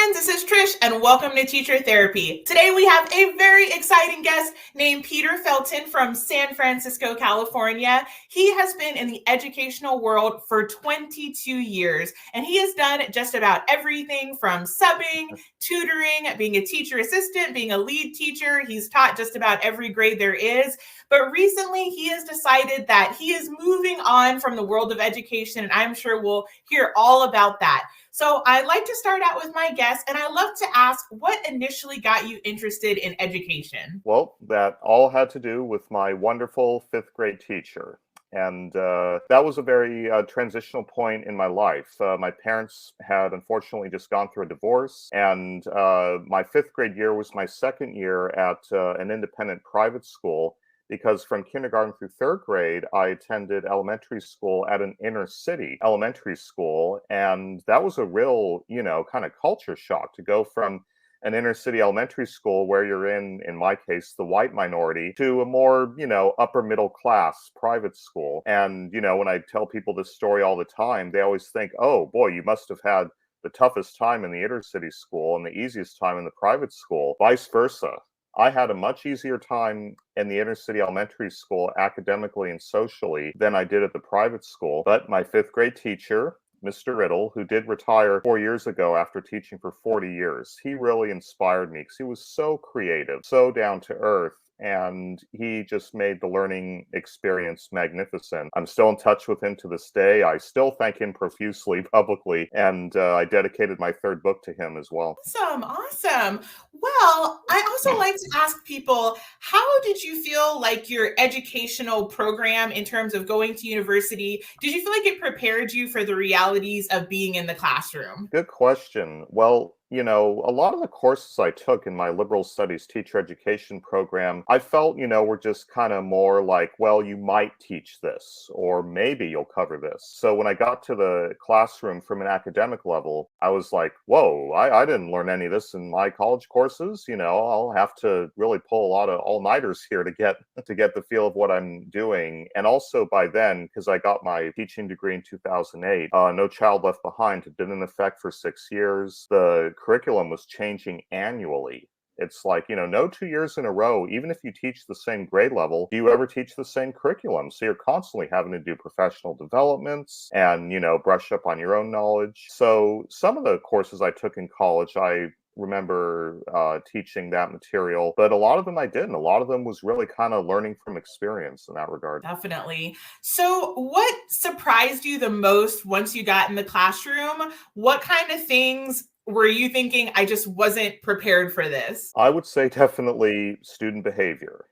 friends, this is Trish and welcome to Teacher Therapy. Today we have a very exciting guest named Peter Felton from San Francisco, California. He has been in the educational world for 22 years and he has done just about everything from subbing, tutoring, being a teacher assistant, being a lead teacher. He's taught just about every grade there is. But recently he has decided that he is moving on from the world of education, and I'm sure we'll hear all about that. So I'd like to start out with my guest, and I love to ask what initially got you interested in education? Well, that all had to do with my wonderful fifth grade teacher. And that was a very transitional point in my life. My parents had unfortunately just gone through a divorce, and my fifth grade year was my second year at an independent private school. Because from kindergarten through third grade, I attended elementary school at an inner city elementary school. And that was a real, kind of culture shock to go from an inner city elementary school where you're in my case, the white minority, to a more, upper middle class private school. And, when I tell people this story all the time, they always think, oh boy, you must have had the toughest time in the inner city school and the easiest time in the private school, vice versa. I had a much easier time in the inner city elementary school academically and socially than I did at the private school. But my fifth grade teacher, Mr. Riddle, who did retire 4 years ago after teaching for 40 years, he really inspired me because he was so creative, so down to earth. And he just made the learning experience magnificent. I'm still in touch with him to this day. I still thank him profusely publicly, and I dedicated my third book to him as well. Awesome. Well, I also like to ask people, how did you feel like your educational program in terms of going to university, did you feel like it prepared you for the realities of being in the classroom? Good question. Well, a lot of the courses I took in my liberal studies teacher education program, I felt, were just kind of more like, well, you might teach this, or maybe you'll cover this. So when I got to the classroom from an academic level, I was like, whoa, I didn't learn any of this in my college courses. I'll have to really pull a lot of all-nighters here to get the feel of what I'm doing. And also by then, because I got my teaching degree in 2008, No Child Left Behind had been in effect for 6 years. The curriculum was changing annually. It's like, no 2 years in a row, even if you teach the same grade level, do you ever teach the same curriculum? So you're constantly having to do professional developments and, brush up on your own knowledge. So some of the courses I took in college, I remember teaching that material, but a lot of them I didn't. A lot of them was really kind of learning from experience in that regard. Definitely. So what surprised you the most once you got in the classroom? What kind of things were you thinking, I just wasn't prepared for this? I would say definitely student behavior.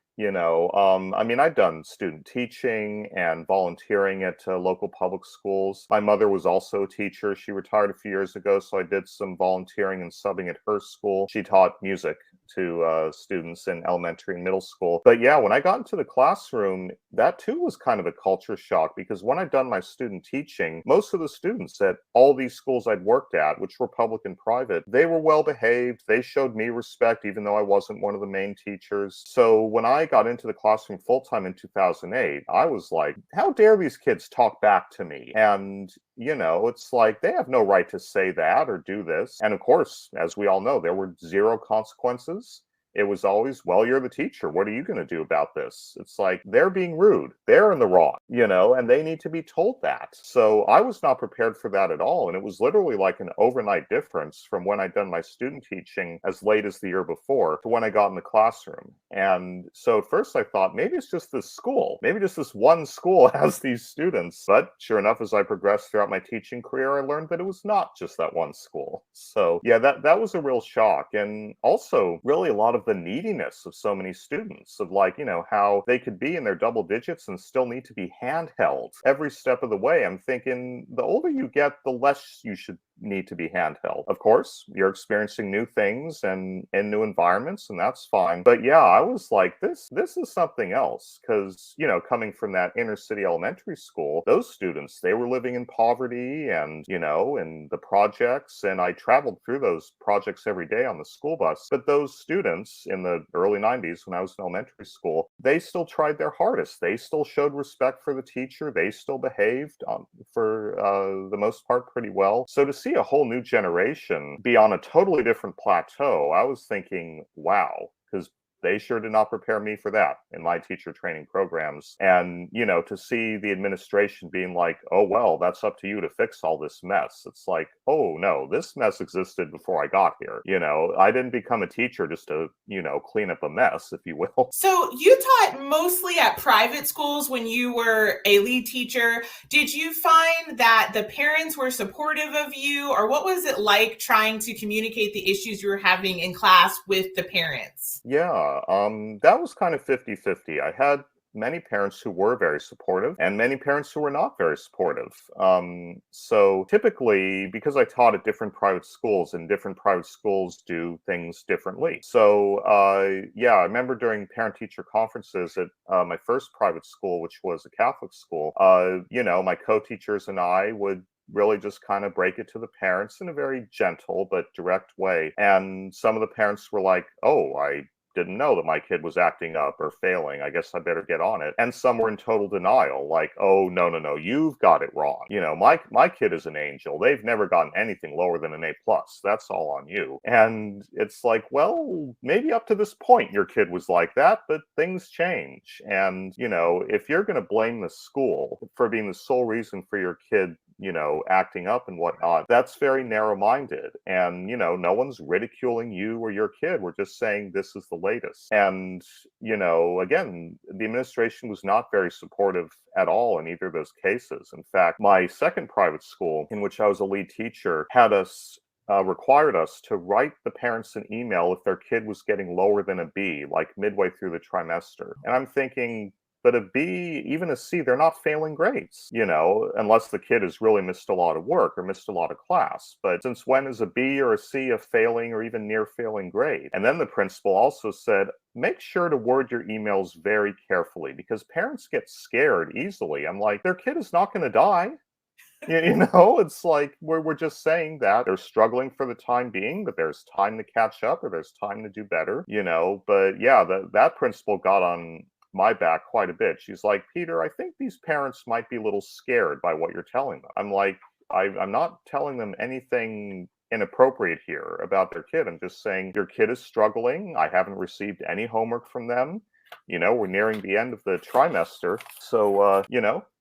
I'd done student teaching and volunteering at local public schools. My mother was also a teacher. She retired a few years ago, so I did some volunteering and subbing at her school. She taught music to students in elementary and middle school. But yeah, when I got into the classroom, that too was kind of a culture shock because when I'd done my student teaching, most of the students at all these schools I'd worked at, which were public and private, they were well behaved. They showed me respect, even though I wasn't one of the main teachers. So when I got into the classroom full-time in 2008, I was like, how dare these kids talk back to me? And it's like they have no right to say that or do this. And of course, as we all know, there were zero consequences. It was always, well, you're the teacher. What are you going to do about this? It's like they're being rude. They're in the wrong, and they need to be told that. So I was not prepared for that at all. And it was literally like an overnight difference from when I'd done my student teaching as late as the year before to when I got in the classroom. And so at first I thought, maybe it's just this school. Maybe just this one school has these students. But sure enough, as I progressed throughout my teaching career, I learned that it was not just that one school. So yeah, that was a real shock. And also really a lot of the neediness of so many students of how they could be in their double digits and still need to be handheld every step of the way. I'm thinking the older you get, the less you should need to be handheld. Of course, you're experiencing new things and in new environments, and that's fine. But yeah, I was like, this is something else. Because, coming from that inner city elementary school, those students, they were living in poverty and, in the projects. And I traveled through those projects every day on the school bus. But those students in the early 90s, when I was in elementary school, they still tried their hardest. They still showed respect for the teacher. They still behaved for the most part pretty well. So to see see a whole new generation be on a totally different plateau, I was thinking, wow, because they sure did not prepare me for that in my teacher training programs. And, to see the administration being like, oh, well, that's up to you to fix all this mess. It's like, oh, no, this mess existed before I got here. I didn't become a teacher just to, clean up a mess, if you will. So you taught mostly at private schools when you were a lead teacher. Did you find that the parents were supportive of you, or what was it like trying to communicate the issues you were having in class with the parents? Yeah, that was kind of 50-50. I had many parents who were very supportive and many parents who were not very supportive. So typically, because I taught at different private schools and different private schools do things differently. So yeah, I remember during parent-teacher conferences at my first private school, which was a Catholic school, my co-teachers and I would really just kind of break it to the parents in a very gentle but direct way. And some of the parents were like, oh, I didn't know that my kid was acting up or failing. I guess I better get on it. And some were in total denial, like, oh, no, you've got it wrong. My kid is an angel. They've never gotten anything lower than an A+. That's all on you. And it's like, well, maybe up to this point your kid was like that, but things change. And, if you're going to blame the school for being the sole reason for your kid acting up and whatnot, that's very narrow-minded. And, no one's ridiculing you or your kid. We're just saying this is the latest. And, again, the administration was not very supportive at all in either of those cases. In fact, my second private school, in which I was a lead teacher, had us required us to write the parents an email if their kid was getting lower than a B, like midway through the trimester. And I'm thinking, but a B, even a C, they're not failing grades, unless the kid has really missed a lot of work or missed a lot of class. But since when is a B or a C a failing or even near failing grade? And then the principal also said, make sure to word your emails very carefully because parents get scared easily. I'm like, their kid is not going to die. It's like we're just saying that they're struggling for the time being, but there's time to catch up or there's time to do better, But yeah, that principal got on my back quite a bit. She's like, Peter, I think these parents might be a little scared by what you're telling them. I'm like, I'm not telling them anything inappropriate here about their kid. I'm just saying your kid is struggling. I haven't received any homework from them. We're nearing the end of the trimester. So,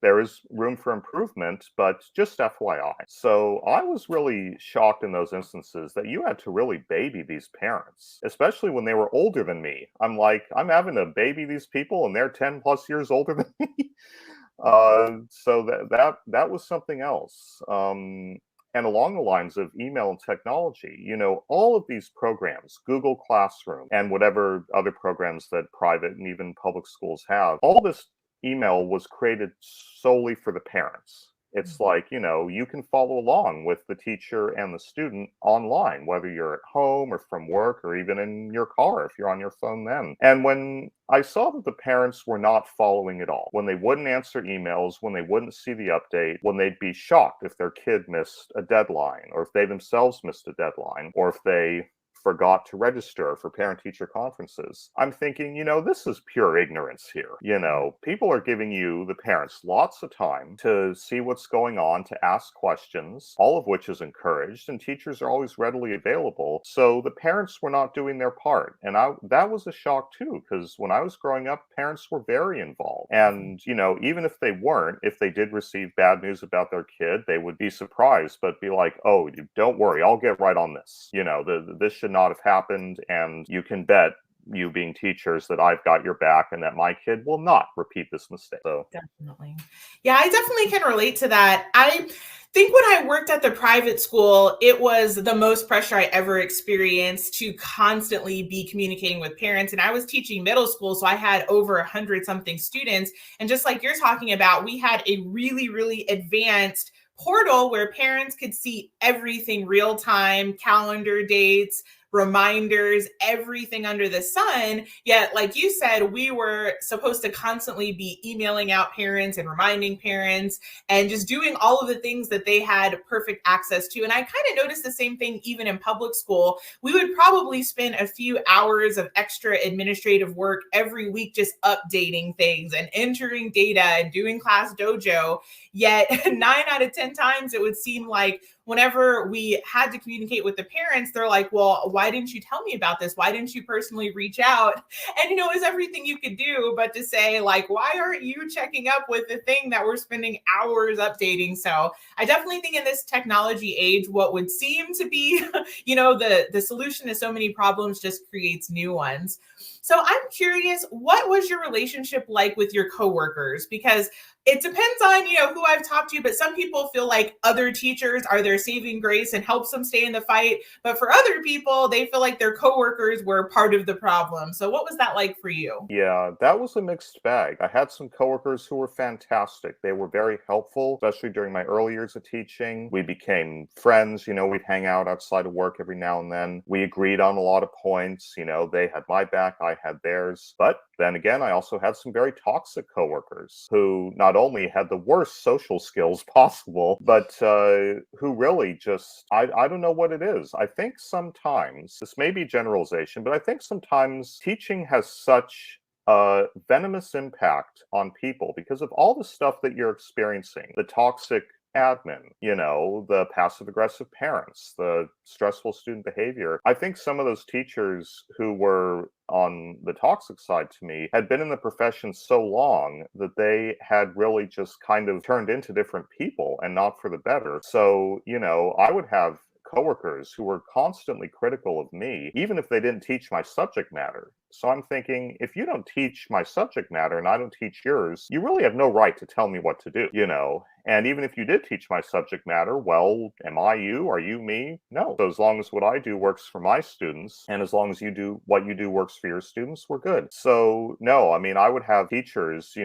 there is room for improvement, but just FYI. So I was really shocked in those instances that you had to really baby these parents, especially when they were older than me. I'm like, I'm having to baby these people and they're 10 plus years older than me. So that was something else. And along the lines of email and technology, all of these programs, Google Classroom and whatever other programs that private and even public schools have, all this email was created solely for the parents. It's like, you can follow along with the teacher and the student online, whether you're at home or from work or even in your car if you're on your phone then. And when I saw that the parents were not following it all, when they wouldn't answer emails, when they wouldn't see the update, when they'd be shocked if their kid missed a deadline or if they themselves missed a deadline or if they forgot to register for parent-teacher conferences. I'm thinking, this is pure ignorance here. People are giving you, the parents, lots of time to see what's going on, to ask questions, all of which is encouraged, and teachers are always readily available. So the parents were not doing their part. And that was a shock too, because when I was growing up, parents were very involved. And, even if they weren't, if they did receive bad news about their kid, they would be surprised, but be like, oh, don't worry, I'll get right on this. This should not have happened, and you can bet, you being teachers, that I've got your back and that my kid will not repeat this mistake. So definitely. Yeah, I definitely can relate to that. I think when I worked at the private school, it was the most pressure I ever experienced to constantly be communicating with parents. And I was teaching middle school, so I had over 100 something students. And just like you're talking about, we had a really, really advanced portal where parents could see everything real time, calendar dates, reminders, everything under the sun. Yet, like you said, we were supposed to constantly be emailing out parents and reminding parents and just doing all of the things that they had perfect access to. And I kind of noticed the same thing even in public school. We would probably spend a few hours of extra administrative work every week just updating things and entering data and doing class dojo. Yet 9 out of 10 times it would seem like whenever we had to communicate with the parents, they're like, well, why didn't you tell me about this? Why didn't you personally reach out? And, it was everything you could do, but to say like, why aren't you checking up with the thing that we're spending hours updating? So I definitely think in this technology age, what would seem to be, the solution to so many problems just creates new ones. So I'm curious, what was your relationship like with your coworkers? Because it depends on, who I've talked to, but some people feel like other teachers are their saving grace and helps them stay in the fight. But for other people, they feel like their coworkers were part of the problem. So what was that like for you? Yeah, that was a mixed bag. I had some coworkers who were fantastic. They were very helpful, especially during my early years of teaching. We became friends, we'd hang out outside of work every now and then. We agreed on a lot of points, they had my back, I had theirs. But then again, I also had some very toxic coworkers who not only had the worst social skills possible, but who really just, I don't know what it is. I think sometimes, this may be generalization, but I think sometimes teaching has such a venomous impact on people because of all the stuff that you're experiencing, the toxic admin, the passive aggressive parents, the stressful student behavior. I think some of those teachers who were on the toxic side to me had been in the profession so long that they had really just kind of turned into different people and not for the better. So, I would have coworkers who were constantly critical of me, even if they didn't teach my subject matter. So I'm thinking, if you don't teach my subject matter and I don't teach yours, you really have no right to tell me what to do, And even if you did teach my subject matter, well, am I you? Are you me? No. So as long as what I do works for my students, and as long as what you do works for your students, we're good. So no, I would have teachers,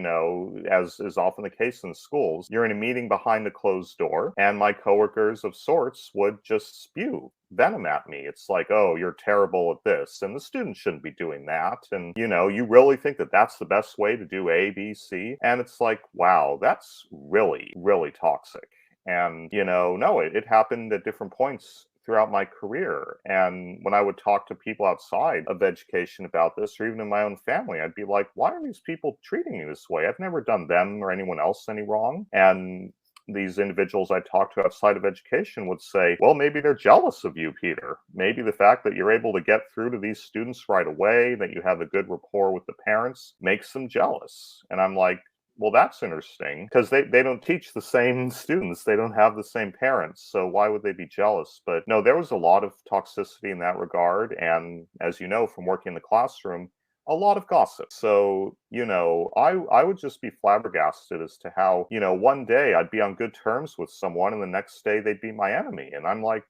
as is often the case in schools, you're in a meeting behind a closed door, and my coworkers of sorts would just spew venom at me. It's like, oh, you're terrible at this, and the student shouldn't be doing that. And, you really think that that's the best way to do A, B, C? And it's like, wow, that's really, really toxic. And, no, it happened at different points throughout my career. And when I would talk to people outside of education about this, or even in my own family, I'd be like, why are these people treating me this way? I've never done them or anyone else any wrong. And these individuals I talked to outside of education would say, well, maybe they're jealous of you, Peter. Maybe the fact that you're able to get through to these students right away, that you have a good rapport with the parents, makes them jealous. And I'm like, well, that's interesting, because they don't teach the same students. They don't have the same parents. So why would they be jealous? But no, there was a lot of toxicity in that regard. And as you know, from working in the classroom, a lot of gossip. So, I would just be flabbergasted as to how, one day I'd be on good terms with someone and the next day they'd be my enemy. And I'm like,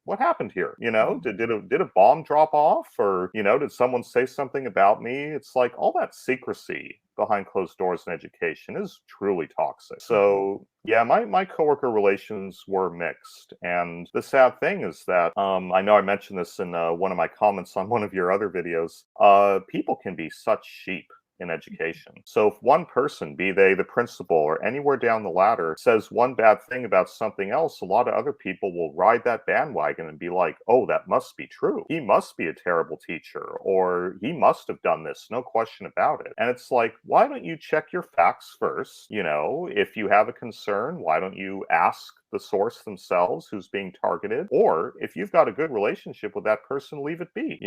what happened here? Did a bomb drop off, or, did someone say something about me? It's like all that secrecy behind closed doors in education is truly toxic. So yeah, my coworker relations were mixed. And the sad thing is that, I know I mentioned this in one of my comments on one of your other videos, people can be such sheep in education. So if one person, be they the principal or anywhere down the ladder, says one bad thing about something else, a lot of other people will ride that bandwagon and be like, oh, that must be true. He must be a terrible teacher, or he must have done this, no question about it. And it's like, why don't you check your facts first? If you have a concern, why don't you ask the source themselves who's being targeted? Or if you've got a good relationship with that person, leave it be,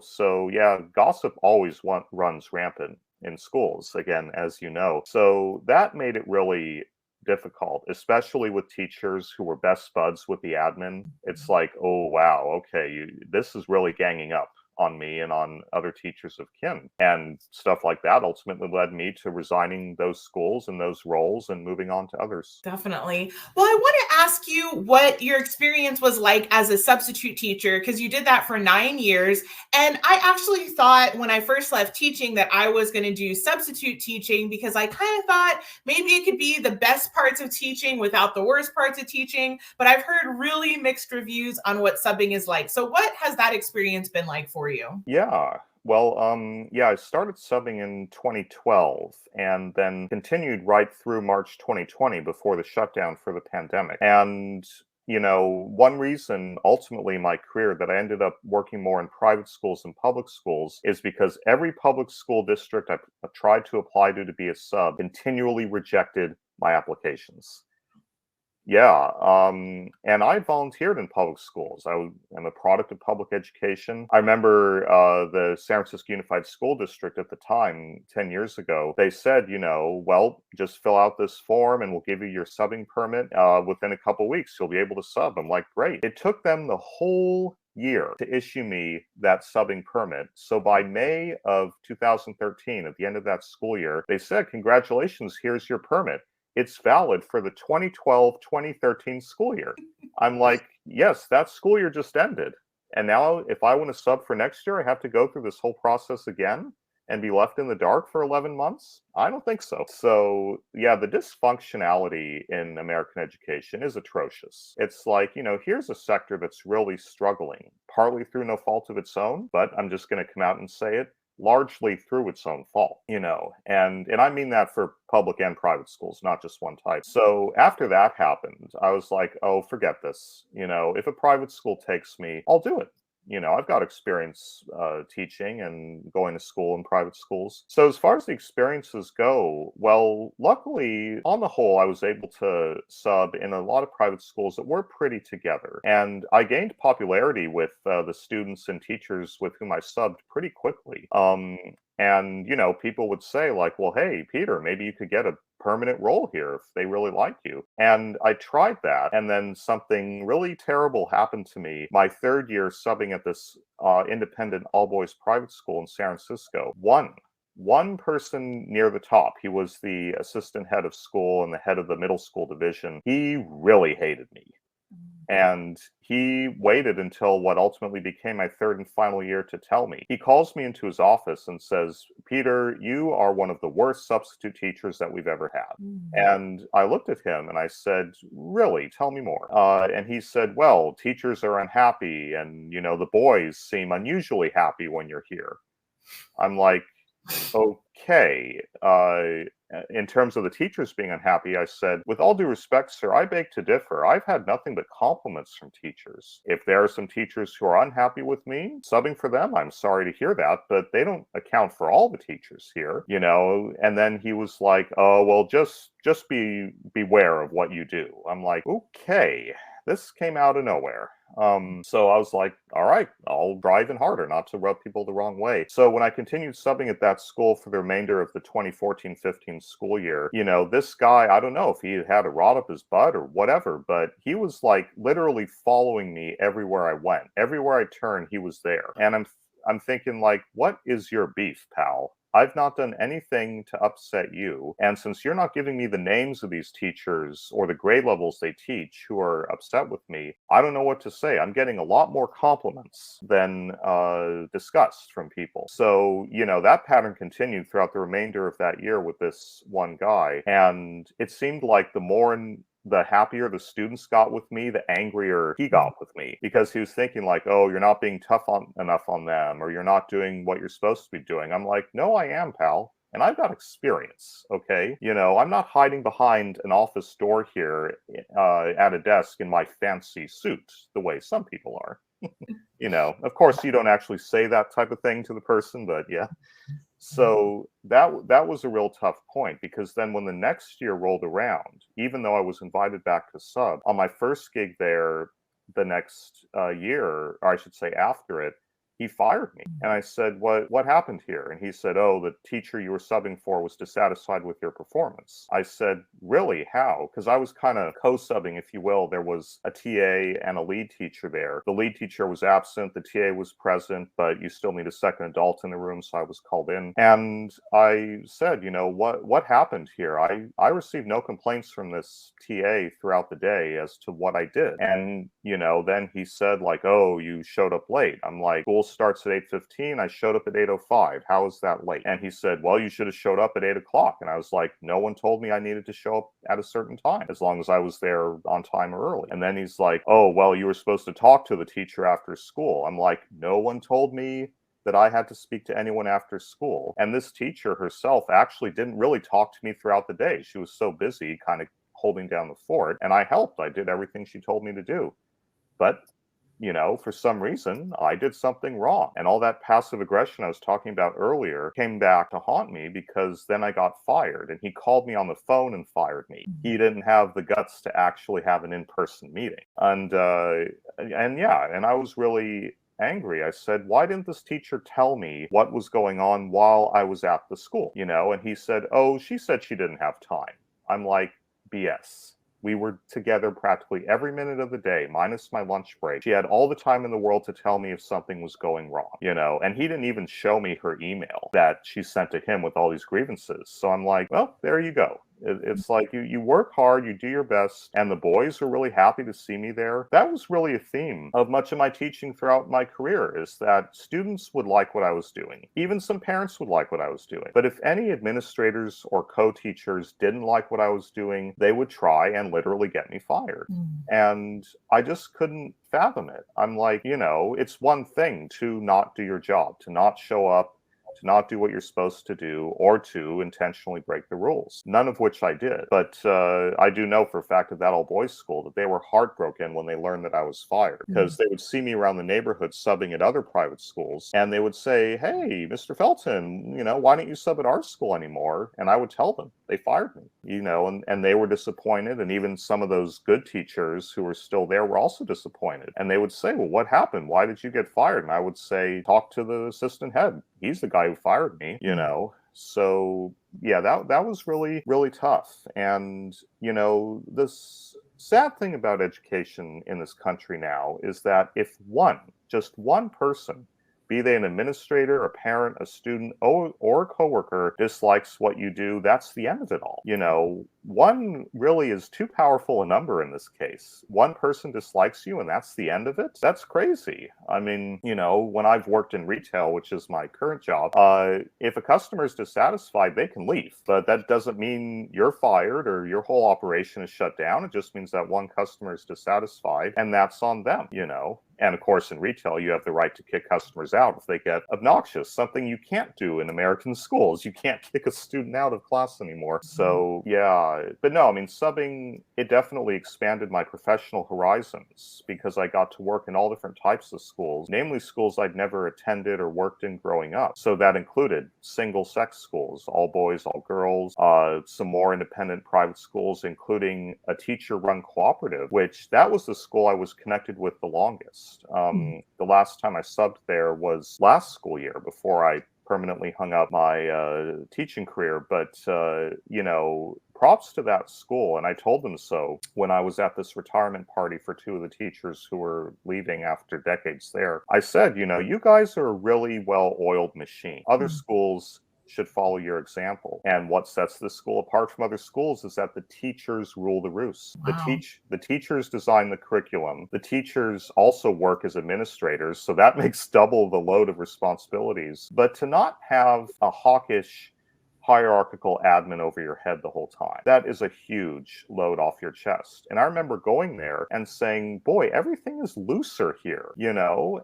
So yeah, gossip always runs rampant in schools, again, as you know. So that made it really difficult, especially with teachers who were best buds with the admin. It's like, oh, wow, okay, this is really ganging up on me and on other teachers of kin. And stuff like that ultimately led me to resigning those schools and those roles and moving on to others. Definitely. Well, I want to ask you what your experience was like as a substitute teacher, because you did that for 9 years. And I actually thought when I first left teaching that I was going to do substitute teaching, because I kind of thought maybe it could be the best parts of teaching without the worst parts of teaching. But I've heard really mixed reviews on what subbing is like. So what has that experience been like for you? Yeah. Well, I started subbing in 2012 and then continued right through March 2020 before the shutdown for the pandemic. And, one reason ultimately in my career that I ended up working more in private schools than public schools is because every public school district I tried to apply to be a sub continually rejected my applications. Yeah, and I volunteered in public schools. am a product of public education. I remember the San Francisco Unified School District at the time, 10 years ago, they said, well, just fill out this form and we'll give you your subbing permit. Within a couple weeks, you'll be able to sub. I'm like, great. It took them the whole year to issue me that subbing permit. So by May of 2013, at the end of that school year, they said, congratulations, here's your permit. It's valid for the 2012-2013 school year. I'm like, yes, that school year just ended. And now if I want to sub for next year, I have to go through this whole process again and be left in the dark for 11 months? I don't think so. So yeah, the dysfunctionality in American education is atrocious. It's like, here's a sector that's really struggling, partly through no fault of its own, but I'm just going to come out and say it, largely through its own fault, and I mean that for public and private schools, not just one type. So after that happened, I was like, oh, forget this. If a private school takes me, I'll do it. I've got experience teaching and going to school in private schools. So as far as the experiences go, well, luckily, on the whole, I was able to sub in a lot of private schools that were pretty together. And I gained popularity with the students and teachers with whom I subbed pretty quickly. And, people would say like, well, hey, Peter, maybe you could get a permanent role here if they really like you. And I tried that. And then something really terrible happened to me. My third year subbing at this independent all-boys private school in San Francisco, one person near the top, he was the assistant head of school and the head of the middle school division. He really hated me. And he waited until what ultimately became my third and final year to tell me. He calls me into his office and says, Peter, you are one of the worst substitute teachers that we've ever had. And I looked at him and I said, really? Tell me more. And he said, well, teachers are unhappy and, the boys seem unusually happy when you're here. I'm like, okay. In terms of the teachers being unhappy, I said, with all due respect, sir, I beg to differ. I've had nothing but compliments from teachers. If there are some teachers who are unhappy with me, subbing for them, I'm sorry to hear that, but they don't account for all the teachers here, And then he was like, oh, well, just beware of what you do. I'm like, okay, this came out of nowhere. So I was like, all right, I'll try even harder not to rub people the wrong way. So when I continued subbing at that school for the remainder of the 2014-15 school year, this guy, I don't know if he had a rod up his butt or whatever, but he was like literally following me everywhere I went. Everywhere I turned, he was there. And I'm thinking like, what is your beef, pal? I've not done anything to upset you. And since you're not giving me the names of these teachers or the grade levels they teach who are upset with me, I don't know what to say. I'm getting a lot more compliments than disgust from people. So, that pattern continued throughout the remainder of that year with this one guy. And it seemed like the happier the students got with me, the angrier he got with me, because he was thinking like, oh, you're not being tough enough on them, or you're not doing what you're supposed to be doing. I'm like, no, I am, pal. And I've got experience, okay? I'm not hiding behind an office door here at a desk in my fancy suit, the way some people are. Of course, you don't actually say that type of thing to the person, but yeah. So that was a real tough point, because then when the next year rolled around, even though I was invited back to sub, on my first gig there the next year, or I should say after it, he fired me. And I said, what happened here? And he said, oh, the teacher you were subbing for was dissatisfied with your performance. I said, really? How? Because I was kind of co-subbing, if you will. There was a TA and a lead teacher there. The lead teacher was absent, the TA was present, but you still need a second adult in the room, so I was called in. And I said, what happened here? I received no complaints from this TA throughout the day as to what I did. And, then he said like, oh, you showed up late. I'm like, school starts at 8:15. I showed up at 8:05. How is that late? And he said, well, you should have showed up at 8 o'clock. And I was like, no one told me I needed to show up at a certain time, as long as I was there on time or early. And then he's like, oh, well, you were supposed to talk to the teacher after school. I'm like, no one told me that I had to speak to anyone after school. And this teacher herself actually didn't really talk to me throughout the day. She was so busy kind of holding down the fort, and I helped. I did everything she told me to do. But for some reason, I did something wrong. And all that passive aggression I was talking about earlier came back to haunt me, because then I got fired. And he called me on the phone and fired me. He didn't have the guts to actually have an in-person meeting. And I was really angry. I said, why didn't this teacher tell me what was going on while I was at the school? And he said, oh, she said she didn't have time. I'm like, BS. We were together practically every minute of the day, minus my lunch break. She had all the time in the world to tell me if something was going wrong, and he didn't even show me her email that she sent to him with all these grievances. So I'm like, well, there you go. It's like you work hard, you do your best, and the boys were really happy to see me there. That was really a theme of much of my teaching throughout my career, is that students would like what I was doing. Even some parents would like what I was doing. But if any administrators or co-teachers didn't like what I was doing, they would try and literally get me fired. And I just couldn't fathom it. I'm like, it's one thing to not do your job, to not show up, to not do what you're supposed to do, or to intentionally break the rules, none of which I did. But I do know for a fact at that all-boys school that they were heartbroken when they learned that I was fired, because they would see me around the neighborhood subbing at other private schools, and they would say, hey, Mr. Felton, why don't you sub at our school anymore? And I would tell them, they fired me, and they were disappointed. And even some of those good teachers who were still there were also disappointed. And they would say, well, what happened? Why did you get fired? And I would say, talk to the assistant head. He's the guy who fired me, So yeah, that was really, really tough. And, this sad thing about education in this country now is that if just one person, be they an administrator, a parent, a student, or a coworker, dislikes what you do, that's the end of it all. One really is too powerful a number in this case. One person dislikes you and that's the end of it? That's crazy. I mean, when I've worked in retail, which is my current job, if a customer is dissatisfied, they can leave. But that doesn't mean you're fired or your whole operation is shut down. It just means that one customer is dissatisfied, and that's on them, And of course, in retail, you have the right to kick customers out if they get obnoxious, something you can't do in American schools. You can't kick a student out of class anymore. So, yeah. But no, I mean, subbing, it definitely expanded my professional horizons, because I got to work in all different types of schools, namely schools I'd never attended or worked in growing up. So that included single-sex schools, all boys, all girls, some more independent private schools, including a teacher-run cooperative, which that was the school I was connected with the longest. The last time I subbed there was last school year, before I permanently hung up my teaching career. But, props to that school. And I told them so when I was at this retirement party for two of the teachers who were leaving after decades there. I said, you guys are a really well-oiled machine. Other schools should follow your example. And what sets this school apart from other schools is that the teachers rule the roost. Wow. The teachers design the curriculum. The teachers also work as administrators, so that makes double the load of responsibilities. But to not have a hawkish, hierarchical admin over your head the whole time, that is a huge load off your chest. And I remember going there and saying, boy, everything is looser here,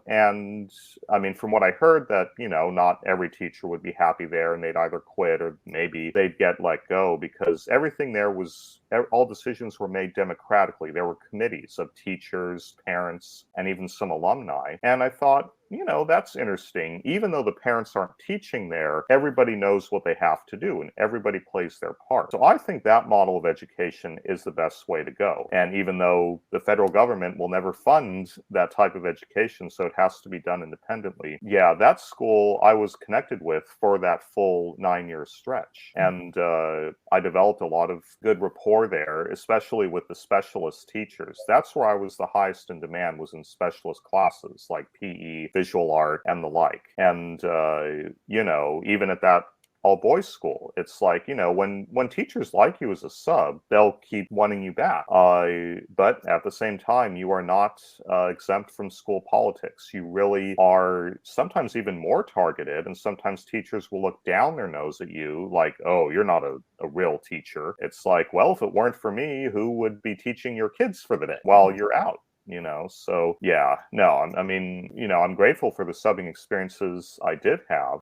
and I mean, from what I heard, that, not every teacher would be happy there, and they'd either quit or maybe they'd get let go, because everything there was, all decisions were made democratically. There were committees of teachers, parents, and even some alumni. And I thought, that's interesting. Even though the parents aren't teaching there, everybody knows what they have to do and everybody plays their part. So I think that model of education is the best way to go. And even though the federal government will never fund that type of education, so it has to be done independently. Yeah, that school I was connected with for that full 9-year stretch. And I developed a lot of good rapport there, especially with the specialist teachers. That's where I was the highest in demand, was in specialist classes like PE, visual art, and the like. And, even at that all-boys school, it's like, when teachers like you as a sub, they'll keep wanting you back. But at the same time, you are not exempt from school politics. You really are sometimes even more targeted, and sometimes teachers will look down their nose at you like, oh, you're not a real teacher. It's like, well, if it weren't for me, who would be teaching your kids for the day while you're out? So yeah, no, I mean, I'm grateful for the subbing experiences I did have.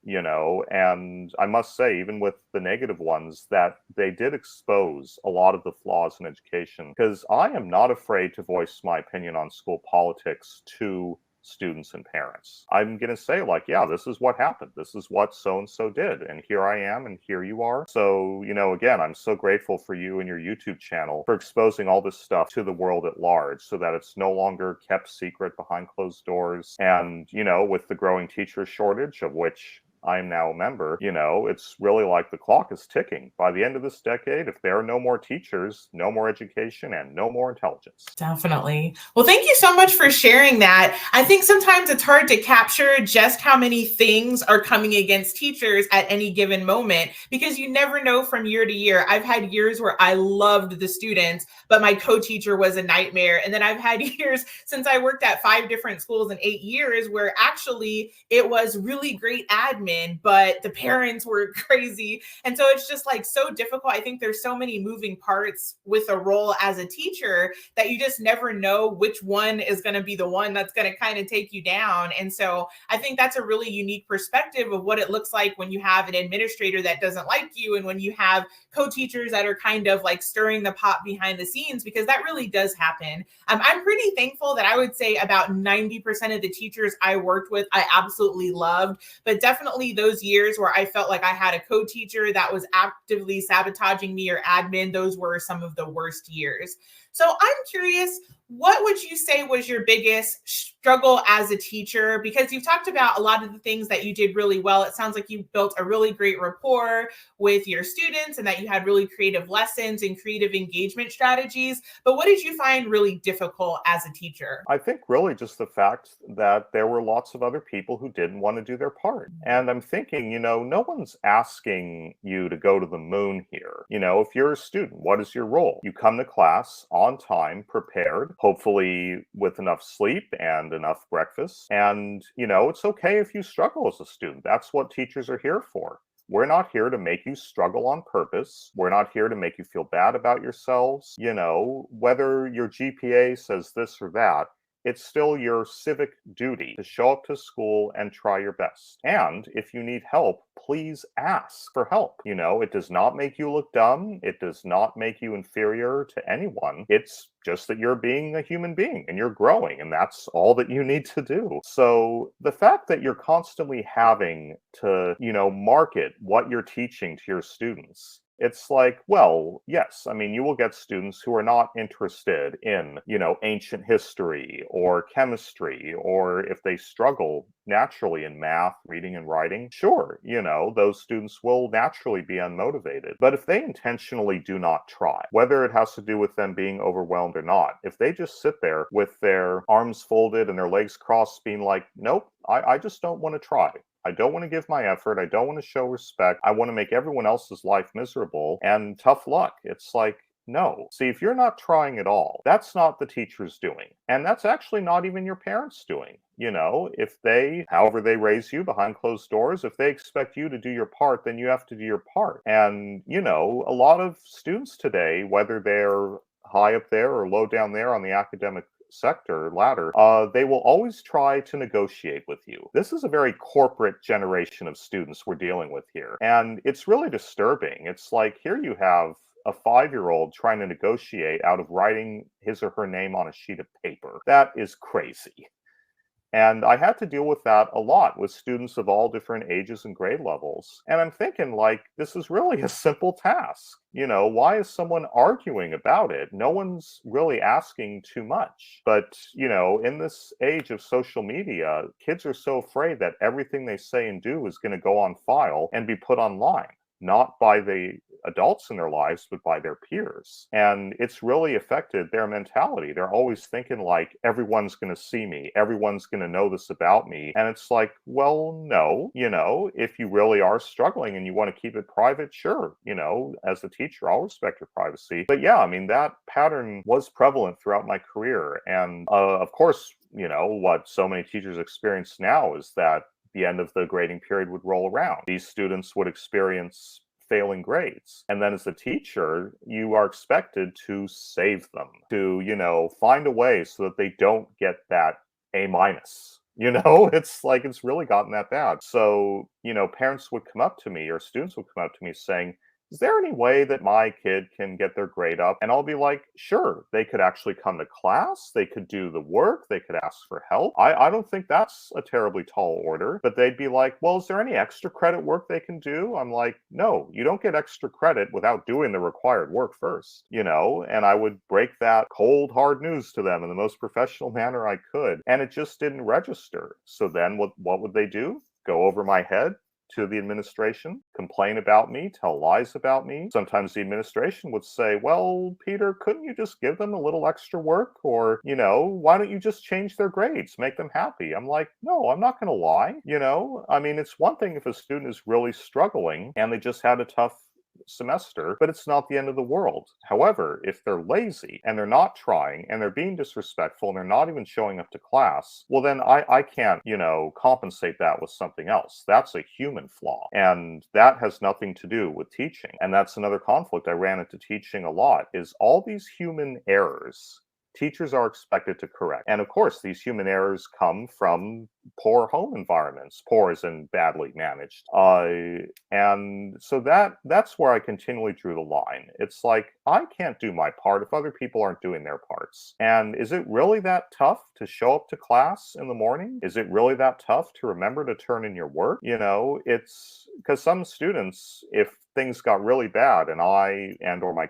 and I must say, even with the negative ones, that they did expose a lot of the flaws in education, because I am not afraid to voice my opinion on school politics to students and parents. I'm going to say, like, yeah, this is what happened. This is what so-and-so did. And here I am, and here you are. So, again, I'm so grateful for you and your YouTube channel for exposing all this stuff to the world at large so that it's no longer kept secret behind closed doors. And, with the growing teacher shortage, of which I'm now a member, it's really like the clock is ticking. By the end of this decade, if there are no more teachers, no more education, and no more intelligence. Definitely. Well, thank you so much for sharing that. I think sometimes it's hard to capture just how many things are coming against teachers at any given moment, because you never know from year to year. I've had years where I loved the students, but my co-teacher was a nightmare. And then I've had years since I worked at 5 different schools in 8 years where actually it was really great admin, but the parents were crazy. And so it's just like so difficult. I think there's so many moving parts with a role as a teacher that you just never know which one is going to be the one that's going to kind of take you down. And so I think that's a really unique perspective of what it looks like when you have an administrator that doesn't like you, and when you have co-teachers that are kind of like stirring the pot behind the scenes, because that really does happen. I'm pretty thankful that I would say about 90% of the teachers I worked with, I absolutely loved, but definitely those years where I felt like I had a co-teacher that was actively sabotaging me or admin, those were some of the worst years. So I'm curious, what would you say was your biggest struggle as a teacher? Because you've talked about a lot of the things that you did really well. It sounds like you built a really great rapport with your students and that you had really creative lessons and creative engagement strategies. But what did you find really difficult as a teacher? I think really just the fact that there were lots of other people who didn't want to do their part. And I'm thinking, no one's asking you to go to the moon here. If you're a student, what is your role? You come to class on time, prepared, hopefully with enough sleep and enough breakfast. And, it's okay if you struggle as a student. That's what teachers are here for. We're not here to make you struggle on purpose. We're not here to make you feel bad about yourselves. Whether your GPA says this or that, it's still your civic duty to show up to school and try your best. And if you need help, please ask for help. It does not make you look dumb. It does not make you inferior to anyone. It's just that you're being a human being and you're growing, and that's all that you need to do. So the fact that you're constantly having to, market what you're teaching to your students, it's like, well, yes, you will get students who are not interested in, ancient history or chemistry, or if they struggle naturally in math, reading and writing, sure, those students will naturally be unmotivated. But if they intentionally do not try, whether it has to do with them being overwhelmed or not, if they just sit there with their arms folded and their legs crossed being like, nope, I just don't want to try. I don't want to give my effort. I don't want to show respect. I want to make everyone else's life miserable, and tough luck. It's like, no. See, if you're not trying at all, that's not the teacher's doing. And that's actually not even your parents' doing. If they, however they raise you behind closed doors, if they expect you to do your part, then you have to do your part. And, a lot of students today, whether they're high up there or low down there on the academic sector ladder, they will always try to negotiate with you. This is a very corporate generation of students we're dealing with here. And it's really disturbing. It's like, here you have a 5-year-old trying to negotiate out of writing his or her name on a sheet of paper. That is crazy. And I had to deal with that a lot with students of all different ages and grade levels. And I'm thinking, like, this is really a simple task. Why is someone arguing about it? No one's really asking too much. But, in this age of social media, kids are so afraid that everything they say and do is going to go on file and be put online. Not by the adults in their lives, but by their peers. And it's really affected their mentality. They're always thinking like, everyone's going to see me. Everyone's going to know this about me. And it's like, well, no, if you really are struggling and you want to keep it private, sure. As a teacher, I'll respect your privacy. But yeah, that pattern was prevalent throughout my career. And of course, what so many teachers experience now is that the end of the grading period would roll around. These students would experience failing grades. And then as a teacher, you are expected to save them, to, find a way so that they don't get that A-. It's like it's really gotten that bad. So, parents would come up to me or students would come up to me saying, is there any way that my kid can get their grade up? And I'll be like, sure, they could actually come to class, they could do the work, they could ask for help. I don't think that's a terribly tall order. But they'd be like, well, is there any extra credit work they can do? I'm like, no, you don't get extra credit without doing the required work first, And I would break that cold, hard news to them in the most professional manner I could. And it just didn't register. So then what would they do? Go over my head to the administration, complain about me, tell lies about me. Sometimes the administration would say, well, Peter, couldn't you just give them a little extra work? Or, why don't you just change their grades, make them happy? I'm like, no, I'm not going to lie. I mean, it's one thing if a student is really struggling and they just had a tough semester, but it's not the end of the world. However, if they're lazy and they're not trying and they're being disrespectful and they're not even showing up to class, well, then I can't, compensate that with something else. That's a human flaw. And that has nothing to do with teaching. And that's another conflict I ran into teaching a lot is all these human errors teachers are expected to correct. And of course, these human errors come from poor home environments, poor as in badly managed. And so that's where I continually drew the line. It's like, I can't do my part if other people aren't doing their parts. And is it really that tough to show up to class in the morning? Is it really that tough to remember to turn in your work? It's because some students, if things got really bad and I and or my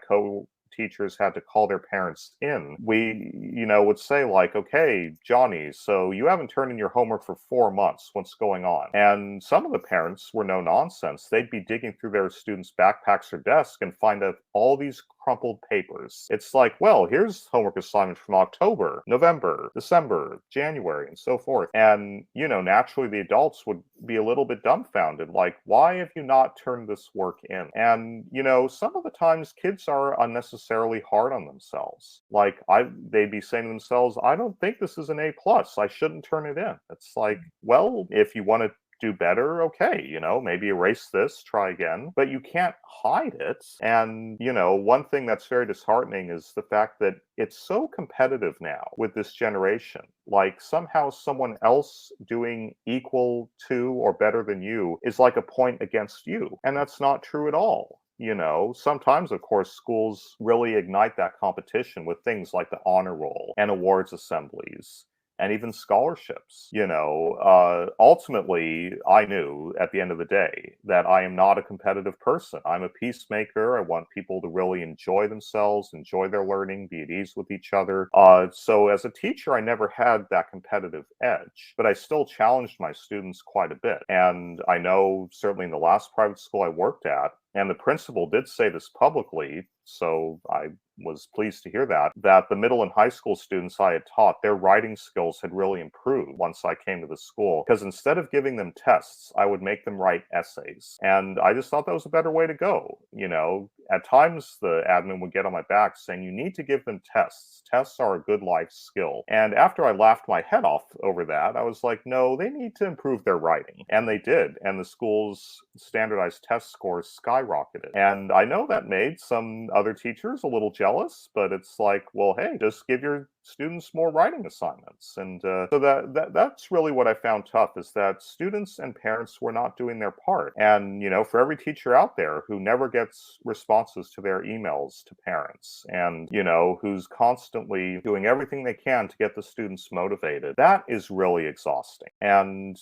teachers had to call their parents in, we, would say like, okay, Johnny, so you haven't turned in your homework for 4 months. What's going on? And some of the parents were no nonsense. They'd be digging through their students' backpacks or desks and find out all these crumpled papers. It's like, well, here's homework assignment from October, November, December, January, and so forth. And, naturally the adults would be a little bit dumbfounded, like, why have you not turned this work in? And, some of the times kids are unnecessarily hard on themselves. Like they'd be saying to themselves, I don't think this is an A+. I shouldn't turn it in. It's like, well, if you want to do better, okay, maybe erase this, try again, but you can't hide it. And, one thing that's very disheartening is the fact that it's so competitive now with this generation. Like somehow someone else doing equal to or better than you is like a point against you. And that's not true at all. Sometimes, of course, schools really ignite that competition with things like the honor roll and awards assemblies and even scholarships. Ultimately, I knew at the end of the day that I am not a competitive person. I'm a peacemaker. I want people to really enjoy themselves, enjoy their learning, be at ease with each other. So as a teacher, I never had that competitive edge, but I still challenged my students quite a bit. And I know certainly in the last private school I worked at, and the principal did say this publicly, so I was pleased to hear that the middle and high school students I had taught, their writing skills had really improved once I came to the school. Because instead of giving them tests, I would make them write essays. And I just thought that was a better way to go. At times the admin would get on my back saying, you need to give them tests. Tests are a good life skill. And after I laughed my head off over that, I was like, no, they need to improve their writing. And they did. And the school's standardized test scores skyrocketed. And I know that made some other teachers a little jealous, but it's like, well, hey, just give your students more writing assignments. And so that's really what I found tough, is that students and parents were not doing their part. And, for every teacher out there who never gets responses to their emails to parents and, who's constantly doing everything they can to get the students motivated, that is really exhausting. And,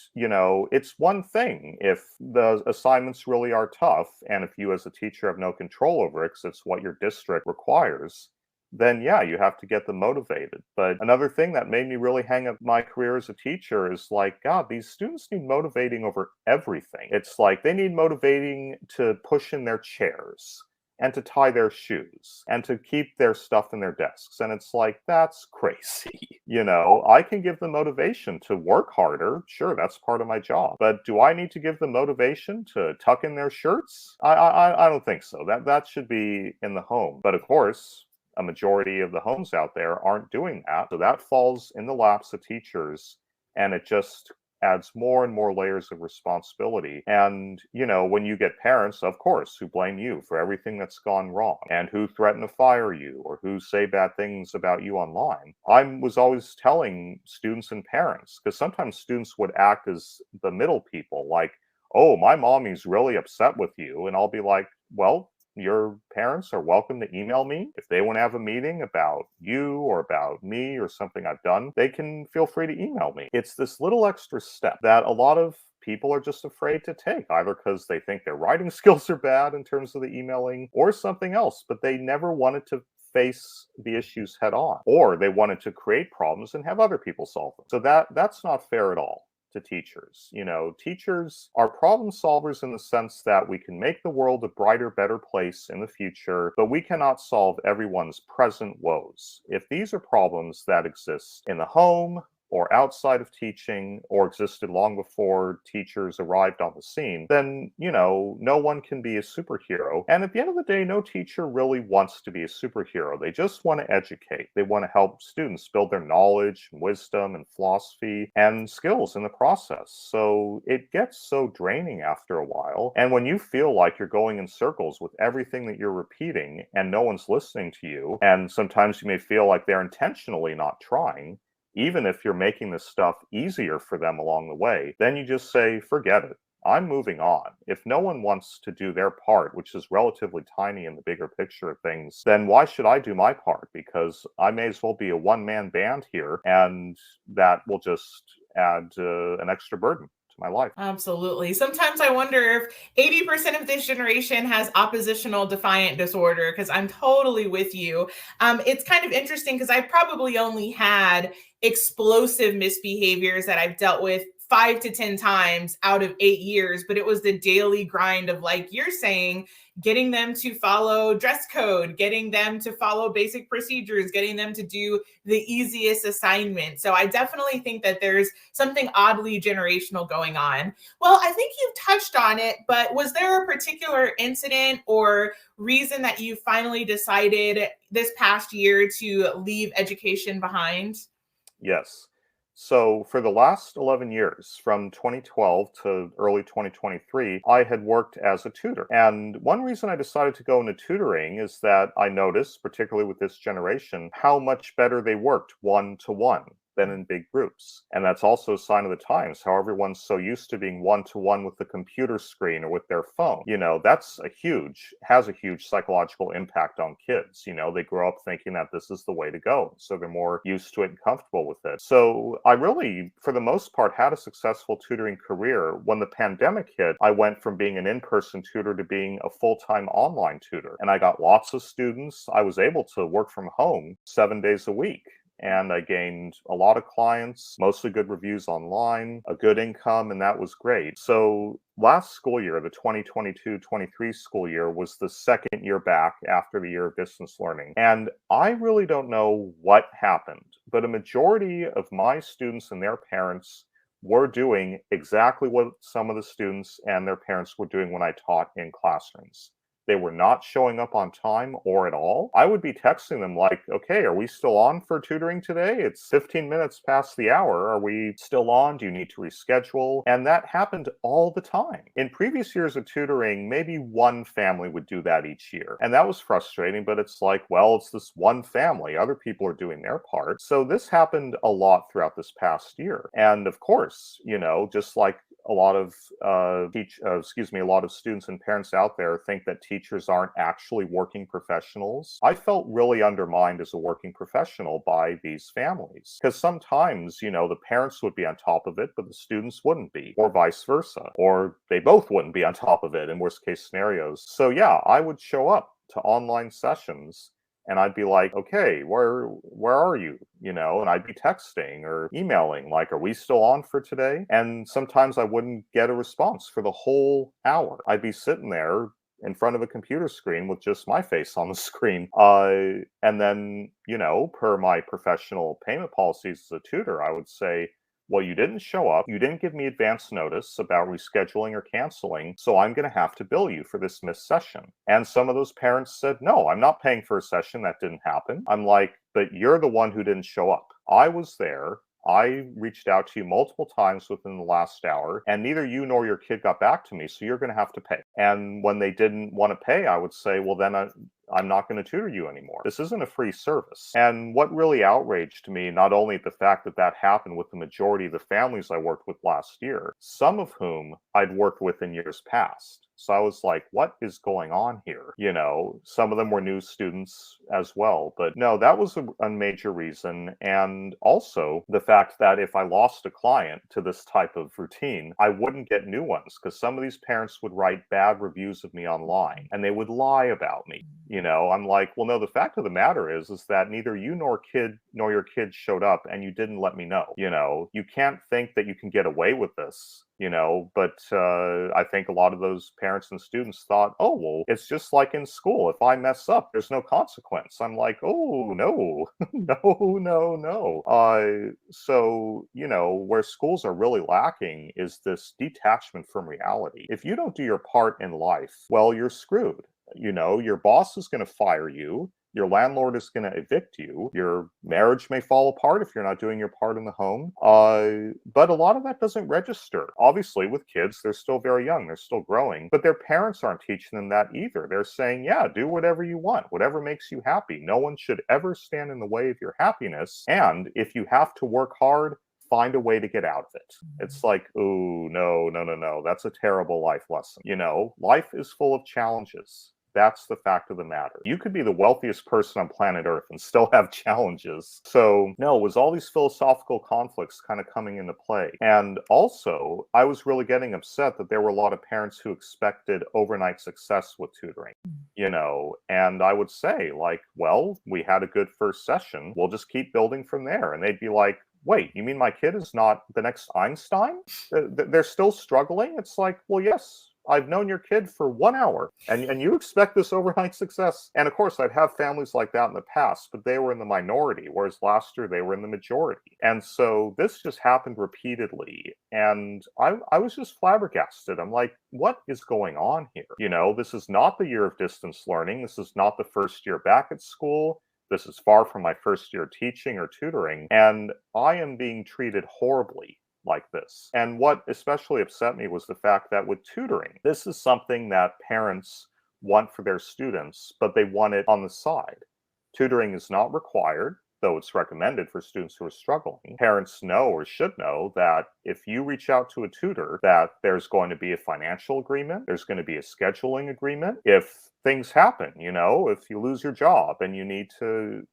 it's one thing if the assignments really are tough and if you as a teacher have no control over it because it's what your district requires, then yeah, you have to get them motivated. But another thing that made me really hang up my career as a teacher is like, God, these students need motivating over everything. It's like they need motivating to push in their chairs and to tie their shoes and to keep their stuff in their desks. And it's like, that's crazy. I can give them motivation to work harder. Sure, that's part of my job. But do I need to give them motivation to tuck in their shirts? I don't think so. That should be in the home. But of course, a majority of the homes out there aren't doing that. So that falls in the laps of teachers, and it just adds more and more layers of responsibility. And, when you get parents, of course, who blame you for everything that's gone wrong and who threaten to fire you or who say bad things about you online, I was always telling students and parents, because sometimes students would act as the middle people, like, oh, my mommy's really upset with you. And I'll be like, well, your parents are welcome to email me. If they want to have a meeting about you or about me or something I've done, they can feel free to email me. It's this little extra step that a lot of people are just afraid to take, either because they think their writing skills are bad in terms of the emailing or something else, but they never wanted to face the issues head on, or they wanted to create problems and have other people solve them. So that's not fair at all to teachers. Teachers are problem solvers in the sense that we can make the world a brighter, better place in the future, but we cannot solve everyone's present woes. If these are problems that exist in the home, or outside of teaching, or existed long before teachers arrived on the scene, then, no one can be a superhero. And at the end of the day, no teacher really wants to be a superhero. They just want to educate. They want to help students build their knowledge, and wisdom, and philosophy, and skills in the process. So it gets so draining after a while. And when you feel like you're going in circles with everything that you're repeating, and no one's listening to you, and sometimes you may feel like they're intentionally not trying, even if you're making this stuff easier for them along the way, then you just say, forget it. I'm moving on. If no one wants to do their part, which is relatively tiny in the bigger picture of things, then why should I do my part? Because I may as well be a one-man band here, and that will just add an extra burden to my life. Absolutely. Sometimes I wonder if 80% of this generation has oppositional defiant disorder, because I'm totally with you. It's kind of interesting because I probably only had explosive misbehaviors that I've dealt with 5 to 10 times out of 8 years, but it was the daily grind of, like you're saying, getting them to follow dress code, getting them to follow basic procedures, getting them to do the easiest assignment. So I definitely think that there's something oddly generational going on. Well, I think you've touched on it, but was there a particular incident or reason that you finally decided this past year to leave education behind? Yes. So for the last 11 years, from 2012 to early 2023, I had worked as a tutor. And one reason I decided to go into tutoring is that I noticed, particularly with this generation, how much better they worked one-to-one than in big groups. And that's also a sign of the times, how everyone's so used to being one-to-one with the computer screen or with their phone. Has a huge psychological impact on kids. They grow up thinking that this is the way to go. So they're more used to it and comfortable with it. So I really, for the most part, had a successful tutoring career. When the pandemic hit, I went from being an in-person tutor to being a full-time online tutor. And I got lots of students. I was able to work from home 7 days a week. And I gained a lot of clients, mostly good reviews online, a good income, and that was great. So last school year, the 2022-23 school year, was the second year back after the year of distance learning. And I really don't know what happened, but a majority of my students and their parents were doing exactly what some of the students and their parents were doing when I taught in classrooms. They were not showing up on time or at all. I would be texting them like, okay, are we still on for tutoring today? It's 15 minutes past the hour. Are we still on? Do you need to reschedule? And that happened all the time. In previous years of tutoring, maybe one family would do that each year. And that was frustrating, but it's like, well, it's this one family. Other people are doing their part. So this happened a lot throughout this past year. And of course, just like a lot of a lot of students and parents out there think that teachers aren't actually working professionals. I felt really undermined as a working professional by these families, because sometimes, the parents would be on top of it, but the students wouldn't be, or vice versa, or they both wouldn't be on top of it in worst case scenarios. So yeah, I would show up to online sessions and I'd be like, okay, where are you? And I'd be texting or emailing, like, are we still on for today? And sometimes I wouldn't get a response for the whole hour. I'd be sitting there in front of a computer screen with just my face on the screen. And then, per my professional payment policies as a tutor, I would say, well, you didn't show up. You didn't give me advance notice about rescheduling or canceling, so I'm going to have to bill you for this missed session. And some of those parents said, no, I'm not paying for a session that didn't happen. I'm like, but you're the one who didn't show up. I was there. I reached out to you multiple times within the last hour, and neither you nor your kid got back to me, so you're going to have to pay. And when they didn't want to pay, I would say, well, then I'm not going to tutor you anymore. This isn't a free service. And what really outraged me, not only the fact that that happened with the majority of the families I worked with last year, some of whom I'd worked with in years past. So I was like, what is going on here? Some of them were new students as well. But no, that was a major reason. And also the fact that if I lost a client to this type of routine, I wouldn't get new ones, because some of these parents would write bad reviews of me online and they would lie about me. I'm like, well, no, the fact of the matter is that neither you nor your kid showed up, and you didn't let me know. You can't think that you can get away with this. But I think a lot of those parents and students thought, oh, well, it's just like in school. If I mess up, there's no consequence. I'm like, oh, no, no. So, where schools are really lacking is this detachment from reality. If you don't do your part in life, well, you're screwed. Your boss is going to fire you. Your landlord is going to evict you. Your marriage may fall apart if you're not doing your part in the home. But a lot of that doesn't register. Obviously, with kids, they're still very young. They're still growing. But their parents aren't teaching them that either. They're saying, yeah, do whatever you want, whatever makes you happy. No one should ever stand in the way of your happiness. And if you have to work hard, find a way to get out of it. It's like, oh, no. That's a terrible life lesson. Life is full of challenges. That's the fact of the matter. You could be the wealthiest person on planet Earth and still have challenges. So, no, it was all these philosophical conflicts kind of coming into play. And also, I was really getting upset that there were a lot of parents who expected overnight success with tutoring, and I would say, like, well, we had a good first session. We'll just keep building from there. And they'd be like, wait, you mean my kid is not the next Einstein? They're still struggling? It's like, well, yes. I've known your kid for 1 hour, and you expect this overnight success. And of course, I'd have families like that in the past, but they were in the minority, whereas last year they were in the majority. And so this just happened repeatedly. And I was just flabbergasted. I'm like, what is going on here? This is not the year of distance learning. This is not the first year back at school. This is far from my first year teaching or tutoring. And I am being treated horribly like this. And what especially upset me was the fact that with tutoring, this is something that parents want for their students, but they want it on the side. Tutoring is not required, though it's recommended for students who are struggling. Parents know or should know that if you reach out to a tutor, that there's going to be a financial agreement, there's going to be a scheduling agreement. If things happen, if you lose your job and you need to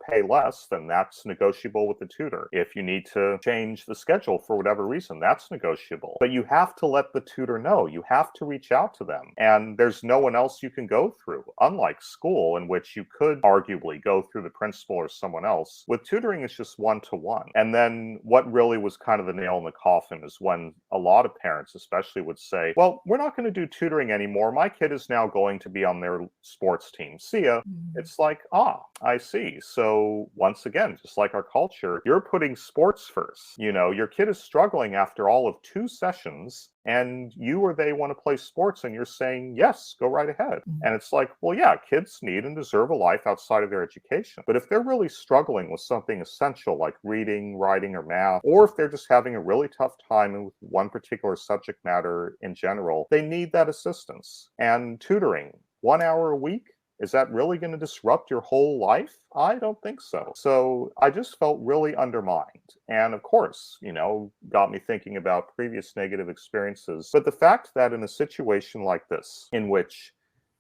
pay less, then that's negotiable with the tutor. If you need to change the schedule for whatever reason, that's negotiable. But you have to let the tutor know. You have to reach out to them. And there's no one else you can go through. Unlike school, in which you could arguably go through the principal or someone else, with tutoring, it's just one-to-one. And then what really was kind of the nail in the coffin is when a lot of parents especially would say, well, we're not going to do tutoring anymore. My kid is now going to be on their sports team. See ya. It's like, I see. So once again, just like our culture, you're putting sports first. Your kid is struggling after all of 2 sessions, and you or they want to play sports, and you're saying, yes, go right ahead. And it's like, well, yeah, kids need and deserve a life outside of their education. But if they're really struggling with something essential like reading, writing, or math, or if they're just having a really tough time with one particular subject matter in general, they need that assistance. And tutoring, 1 hour a week, is that really going to disrupt your whole life? I don't think so. So I just felt really undermined. And of course, got me thinking about previous negative experiences. But the fact that in a situation like this, in which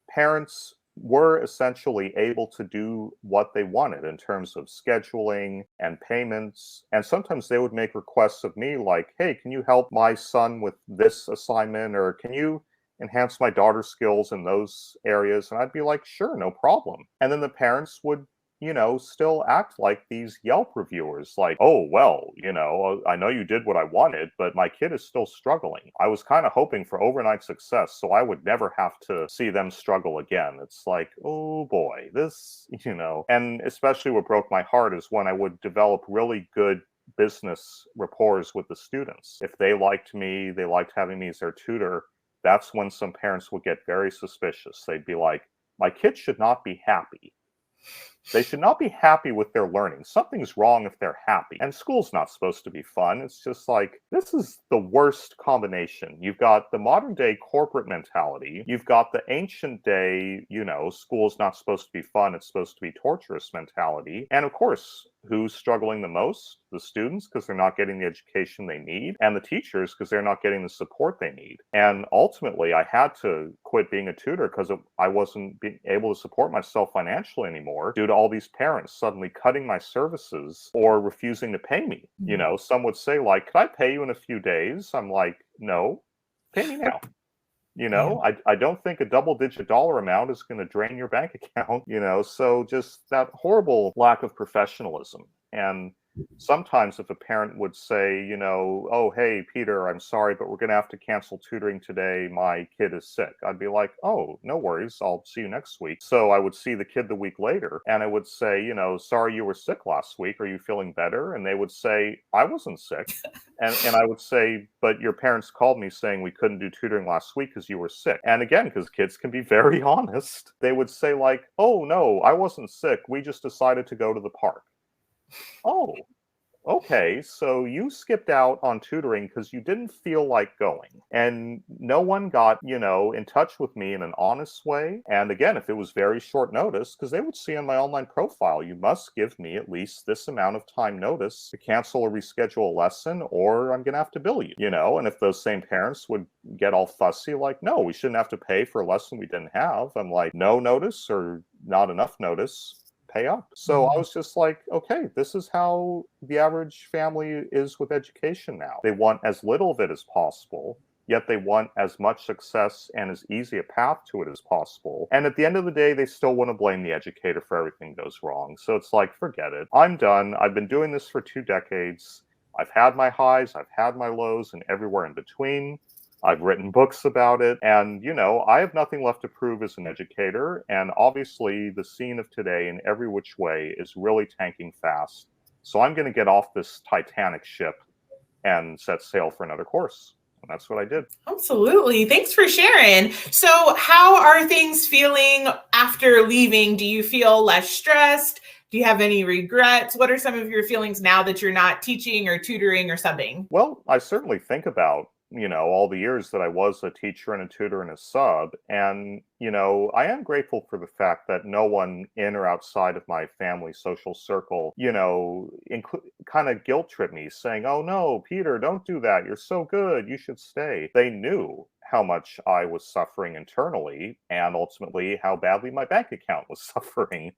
parents were essentially able to do what they wanted in terms of scheduling and payments, and sometimes they would make requests of me like, hey, can you help my son with this assignment, or can you enhance my daughter's skills in those areas? And I'd be like, sure, no problem. And then the parents would, still act like these Yelp reviewers, like, oh, well, I know you did what I wanted, but my kid is still struggling. I was kind of hoping for overnight success, so I would never have to see them struggle again. It's like, oh boy, this, and especially what broke my heart is when I would develop really good business rapport with the students. If they liked me, they liked having me as their tutor, that's when some parents would get very suspicious. They'd be like, my kid should not be happy. They should not be happy with their learning. Something's wrong if they're happy. And school's not supposed to be fun. It's just like, this is the worst combination. You've got the modern day corporate mentality. You've got the ancient day, school's not supposed to be fun. It's supposed to be torturous mentality. And of course, who's struggling the most? The students, because they're not getting the education they need, and the teachers, because they're not getting the support they need. And ultimately, I had to quit being a tutor because I wasn't being able to support myself financially anymore due to all these parents suddenly cutting my services or refusing to pay me. Some would say, like, could I pay you in a few days? I'm like, no, pay me now. I don't think a double-digit dollar amount is going to drain your bank account, so just that horrible lack of professionalism. And sometimes if a parent would say, oh, hey, Peter, I'm sorry, but we're going to have to cancel tutoring today. My kid is sick. I'd be like, oh, no worries. I'll see you next week. So I would see the kid the week later and I would say, sorry you were sick last week. Are you feeling better? And they would say, I wasn't sick. And I would say, but your parents called me saying we couldn't do tutoring last week because you were sick. And again, because kids can be very honest, they would say like, oh, no, I wasn't sick. We just decided to go to the park. Oh, okay, so you skipped out on tutoring because you didn't feel like going. And no one got, in touch with me in an honest way. And again, if it was very short notice, because they would see on my online profile, you must give me at least this amount of time notice to cancel or reschedule a lesson, or I'm going to have to bill you, And if those same parents would get all fussy, like, no, we shouldn't have to pay for a lesson we didn't have. I'm like, no notice or not enough notice. Pay up. So I was just like, okay, this is how the average family is with education now. They want as little of it as possible, yet they want as much success and as easy a path to it as possible. And at the end of the day, they still want to blame the educator for everything goes wrong. So it's like, forget it. I'm done. I've been doing this for 2 decades. I've had my highs, I've had my lows, and everywhere in between. I've written books about it, and, I have nothing left to prove as an educator, and obviously the scene of today in every which way is really tanking fast. So I'm going to get off this Titanic ship and set sail for another course. And that's what I did. Absolutely. Thanks for sharing. So how are things feeling after leaving? Do you feel less stressed? Do you have any regrets? What are some of your feelings now that you're not teaching or tutoring or subbing? Well, I certainly think about all the years that I was a teacher and a tutor and a sub. And, I am grateful for the fact that no one in or outside of my family social circle, kind of guilt trip me saying, oh no, Peter, don't do that. You're so good. You should stay. They knew how much I was suffering internally and ultimately how badly my bank account was suffering.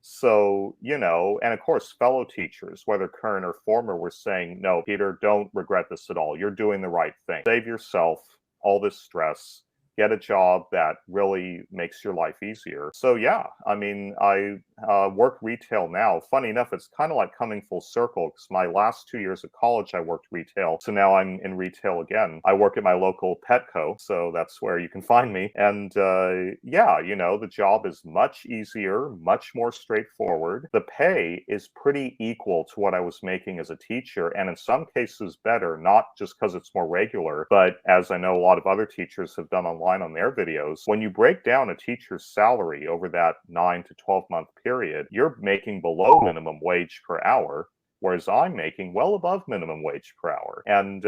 So, and of course, fellow teachers, whether current or former, were saying, no, Peter, don't regret this at all. You're doing the right thing. Save yourself all this stress. Get a job that really makes your life easier. So yeah, I mean, I work retail now. Funny enough, it's kind of like coming full circle because my last 2 years of college, I worked retail. So now I'm in retail again. I work at my local Petco, so that's where you can find me. And yeah, the job is much easier, much more straightforward. The pay is pretty equal to what I was making as a teacher, and in some cases better, not just because it's more regular, but as I know a lot of other teachers have done online on their videos, when you break down a teacher's salary over that 9 to 12-month period, you're making below minimum wage per hour, whereas I'm making well above minimum wage per hour. And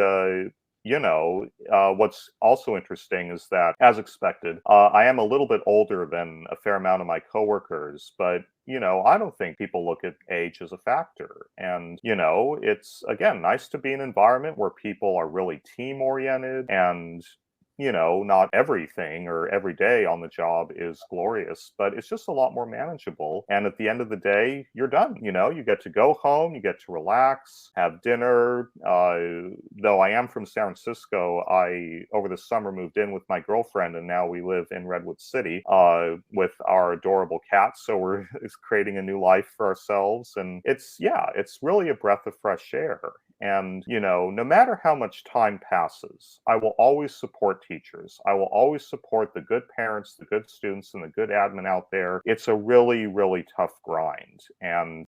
what's also interesting is that, as expected, I am a little bit older than a fair amount of my coworkers, but I don't think people look at age as a factor. And, it's, again, nice to be in an environment where people are really team-oriented and not everything or every day on the job is glorious, but it's just a lot more manageable. And at the end of the day, you're done. You get to go home, you get to relax, have dinner. Though I am from San Francisco, I, over the summer, moved in with my girlfriend, and now we live in Redwood City with our adorable cat. So we're creating a new life for ourselves. And it's really a breath of fresh air. And, no matter how much time passes, I will always support teachers. I will always support the good parents, the good students, and the good admin out there. It's a really, really tough grind. And,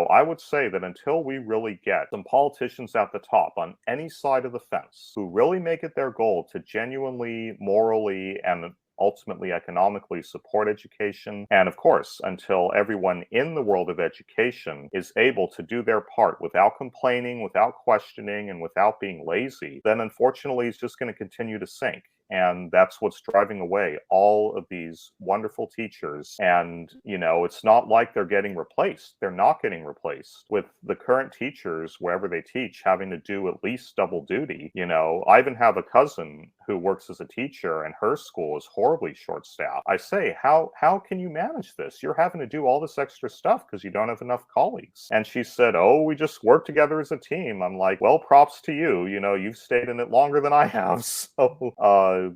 I would say that until we really get some politicians at the top on any side of the fence who really make it their goal to genuinely, morally, and ultimately economically support education. And of course, until everyone in the world of education is able to do their part without complaining, without questioning, and without being lazy, then unfortunately it's just going to continue to sink. And that's what's driving away all of these wonderful teachers. And, it's not like they're getting replaced. They're not getting replaced. With the current teachers, wherever they teach, having to do at least double duty, I even have a cousin who works as a teacher and her school is horribly short-staffed. I say, how can you manage this? You're having to do all this extra stuff because you don't have enough colleagues. And she said, oh, we just work together as a team. I'm like, well, props to you. You've stayed in it longer than I have. So,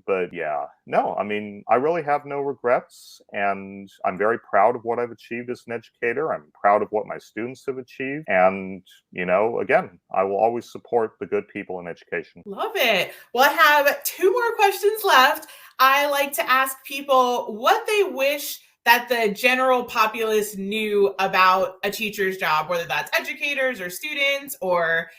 but yeah, no, I mean, I really have no regrets, and I'm very proud of what I've achieved as an educator. I'm proud of what my students have achieved. And, again, I will always support the good people in education. Love it. Well, I have 2 more questions left. I like to ask people what they wish that the general populace knew about a teacher's job, whether that's educators or students or,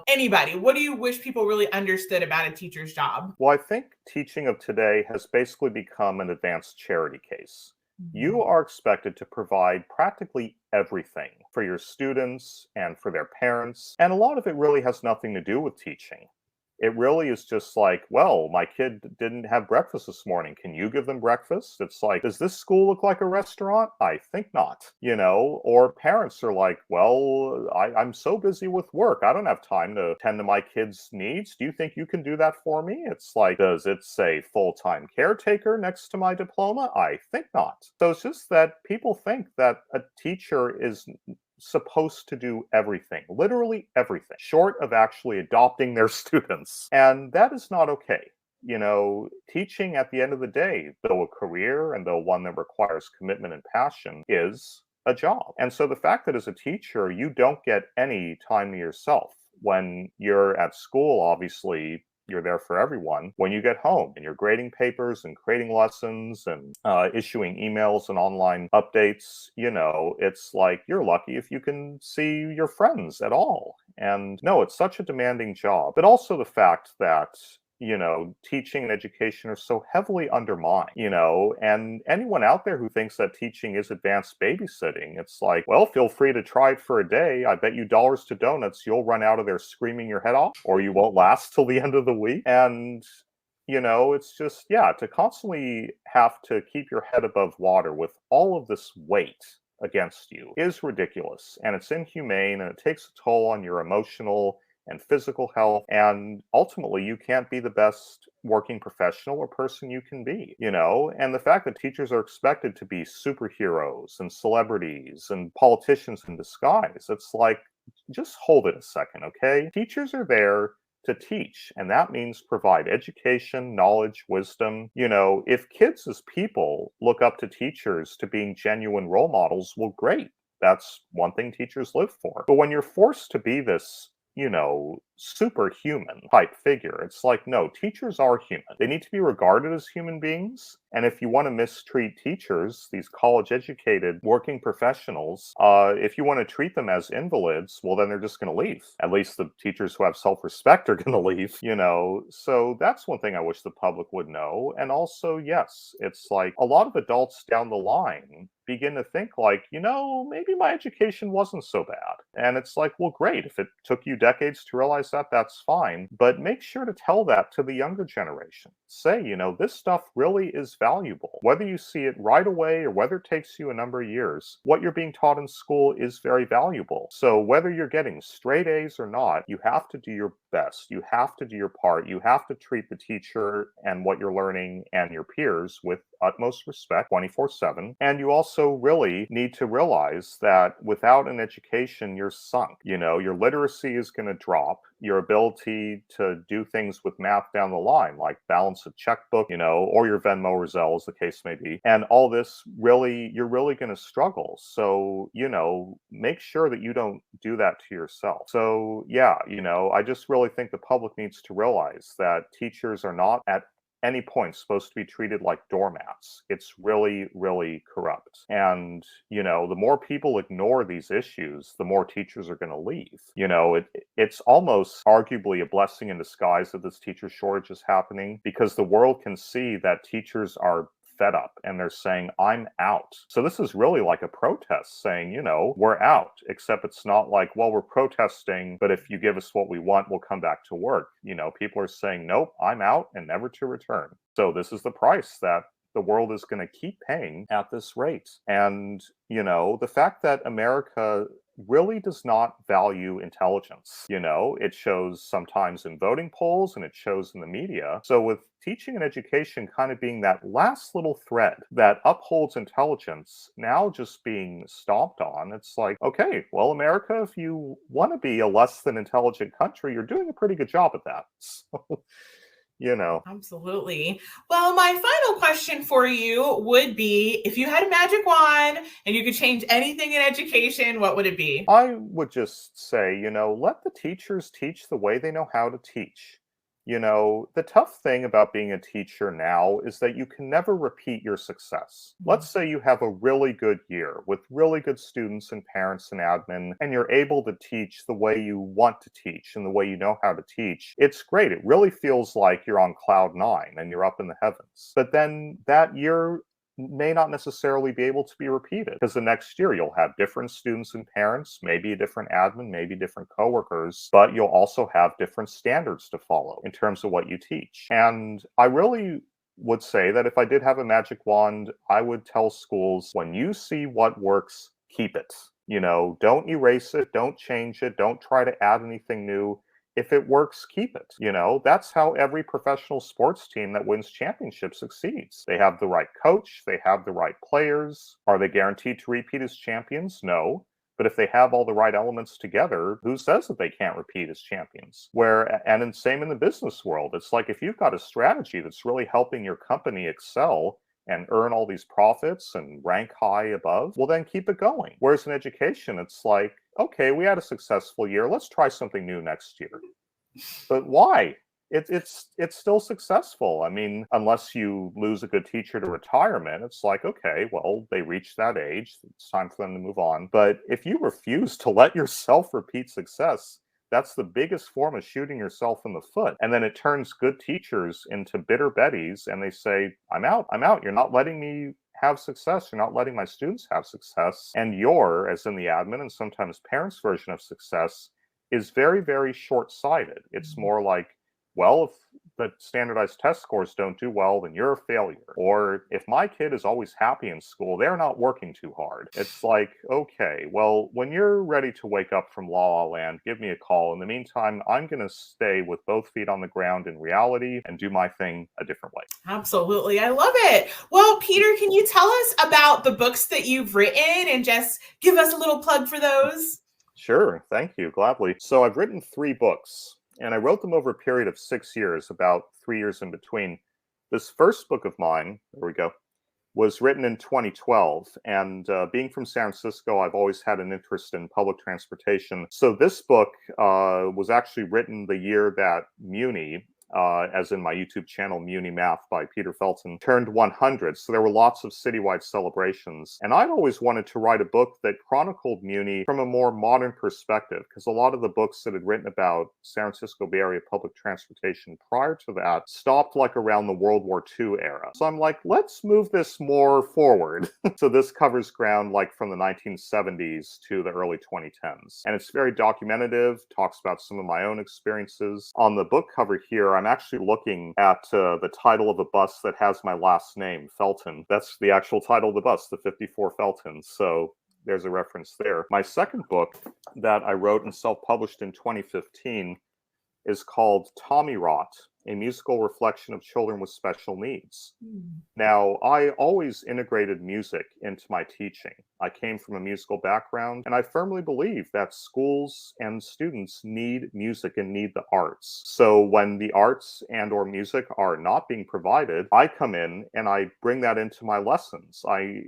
anybody. What do you wish people really understood about a teacher's job? Well, I think teaching of today has basically become an advanced charity case. You are expected to provide practically everything for your students and for their parents, and a lot of it really has nothing to do with teaching. It really is just like, well, my kid didn't have breakfast this morning. Can you give them breakfast? It's like, does this school look like a restaurant? I think not, or parents are like, well, I'm so busy with work. I don't have time to tend to my kids' needs. Do you think you can do that for me? It's like, does it say full-time caretaker next to my diploma? I think not. So it's just that people think that a teacher is supposed to do everything, literally everything, short of actually adopting their students. And that is not okay. Teaching at the end of the day, though a career and though one that requires commitment and passion, is a job. And so the fact that as a teacher, you don't get any time to yourself. When you're at school, obviously, you're there for everyone. When you get home and you're grading papers and creating lessons and issuing emails and online updates, it's like you're lucky if you can see your friends at all. And no, it's such a demanding job. But also the fact that teaching and education are so heavily undermined, and anyone out there who thinks that teaching is advanced babysitting, it's like, well, feel free to try it for a day. I bet you dollars to donuts you'll run out of there screaming your head off, or you won't last till the end of the week. And it's just, to constantly have to keep your head above water with all of this weight against you is ridiculous, and it's inhumane, and it takes a toll on your emotional and physical health, and ultimately you can't be the best working professional or person you can be, and the fact that teachers are expected to be superheroes and celebrities and politicians in disguise, it's like, just hold it a second, okay? Teachers are there to teach, and that means provide education, knowledge, wisdom. If kids as people look up to teachers to being genuine role models, well, great. That's one thing teachers live for. But when you're forced to be this superhuman type figure, it's like, no, teachers are human. They need to be regarded as human beings. And if you want to mistreat teachers, these college-educated working professionals, if you want to treat them as invalids, well, then they're just going to leave. At least the teachers who have self-respect are going to leave, So that's one thing I wish the public would know. And also, yes, it's like a lot of adults down the line begin to think like, maybe my education wasn't so bad. And it's like, well, great. If it took you decades to realize that, that's fine. But make sure to tell that to the younger generation. Say, this stuff really is valuable. Whether you see it right away or whether it takes you a number of years, what you're being taught in school is very valuable. So whether you're getting straight A's or not, you have to do your best. You have to do your part. You have to treat the teacher and what you're learning and your peers with utmost respect 24/7. And you also really need to realize that without an education, you're sunk. Your literacy is going to drop. Your ability to do things with math down the line, like balance a checkbook, or your Venmo or Zelle, as the case may be. And all this, you're really going to struggle. So, make sure that you don't do that to yourself. So, I just really think the public needs to realize that teachers are not at any point supposed to be treated like doormats. It's really, really corrupt. And, the more people ignore these issues, the more teachers are going to leave. It's almost arguably a blessing in disguise that this teacher shortage is happening, because the world can see that teachers are fed up and they're saying, I'm out. So this is really like a protest saying, we're out, except it's not like, well, we're protesting, but if you give us what we want, we'll come back to work. People are saying, nope, I'm out and never to return. So this is the price that the world is going to keep paying at this rate. And, the fact that America really does not value intelligence. It shows sometimes in voting polls and it shows in the media. So with teaching and education kind of being that last little thread that upholds intelligence now just being stomped on, it's like, okay, well, America, if you want to be a less than intelligent country, you're doing a pretty good job at that. So, Absolutely. Well, my final question for you would be, if you had a magic wand and you could change anything in education, what would it be? I would just say, let the teachers teach the way they know how to teach. The tough thing about being a teacher now is that you can never repeat your success. Let's say you have a really good year with really good students and parents and admin, and you're able to teach the way you want to teach and the way you know how to teach. It's great. It really feels like you're on cloud nine and you're up in the heavens. But then that year may not necessarily be able to be repeated, because the next year you'll have different students and parents, maybe a different admin, maybe different coworkers, but you'll also have different standards to follow in terms of what you teach. And I really would say that if I did have a magic wand, I would tell schools, when you see what works, keep it. Don't erase it, don't change it, don't try to add anything new. If it works, keep it. That's how every professional sports team that wins championships succeeds. They have the right coach, they have the right players. Are they guaranteed to repeat as champions? No. But if they have all the right elements together, who says that they can't repeat as champions? And same in the business world. It's like, if you've got a strategy that's really helping your company excel and earn all these profits and rank high above, well, then keep it going. Whereas in education, it's like, okay, we had a successful year. Let's try something new next year. But why? It's still successful. I mean, unless you lose a good teacher to retirement, it's like, okay, well, they reached that age. It's time for them to move on. But if you refuse to let yourself repeat success, that's the biggest form of shooting yourself in the foot. And then it turns good teachers into bitter Bettys, and they say, I'm out. You're not letting me have success. You're not letting my students have success. And your, as in the admin and sometimes parents' version of success, is very, very short-sighted. It's more like, well, if the standardized test scores don't do well, then you're a failure. Or if my kid is always happy in school, they're not working too hard. It's like, okay, well, when you're ready to wake up from La La Land, give me a call. In the meantime, I'm going to stay with both feet on the ground in reality and do my thing a different way. Absolutely. I love it. Well, Peter, can you tell us about the books that you've written and just give us a little plug for those? Sure, thank you, gladly. So I've written 3 books, and I wrote them over a period of 6 years, about 3 years in between. This first book of mine, there we go, was written in 2012. And being from San Francisco, I've always had an interest in public transportation. So this book was actually written the year that Muni, as in my YouTube channel, Muni Math by Peter Felton, turned 100. So there were lots of citywide celebrations. And I'd always wanted to write a book that chronicled Muni from a more modern perspective, because a lot of the books that had written about San Francisco Bay Area public transportation prior to that stopped like around the World War II era. So I'm like, let's move this more forward. So this covers ground like from the 1970s to the early 2010s. And it's very documentative, talks about some of my own experiences. On the book cover here, I'm actually looking at the title of a bus that has my last name, Felton. That's the actual title of the bus, the 54 Felton. So there's a reference there. My second book that I wrote and self-published in 2015 is called Tommy Rot, a musical reflection of children with special needs. Now, I always integrated music into my teaching. I came from a musical background, and I firmly believe that schools and students need music and need the arts. So when the arts and or music are not being provided, I come in and I bring that into my lessons. I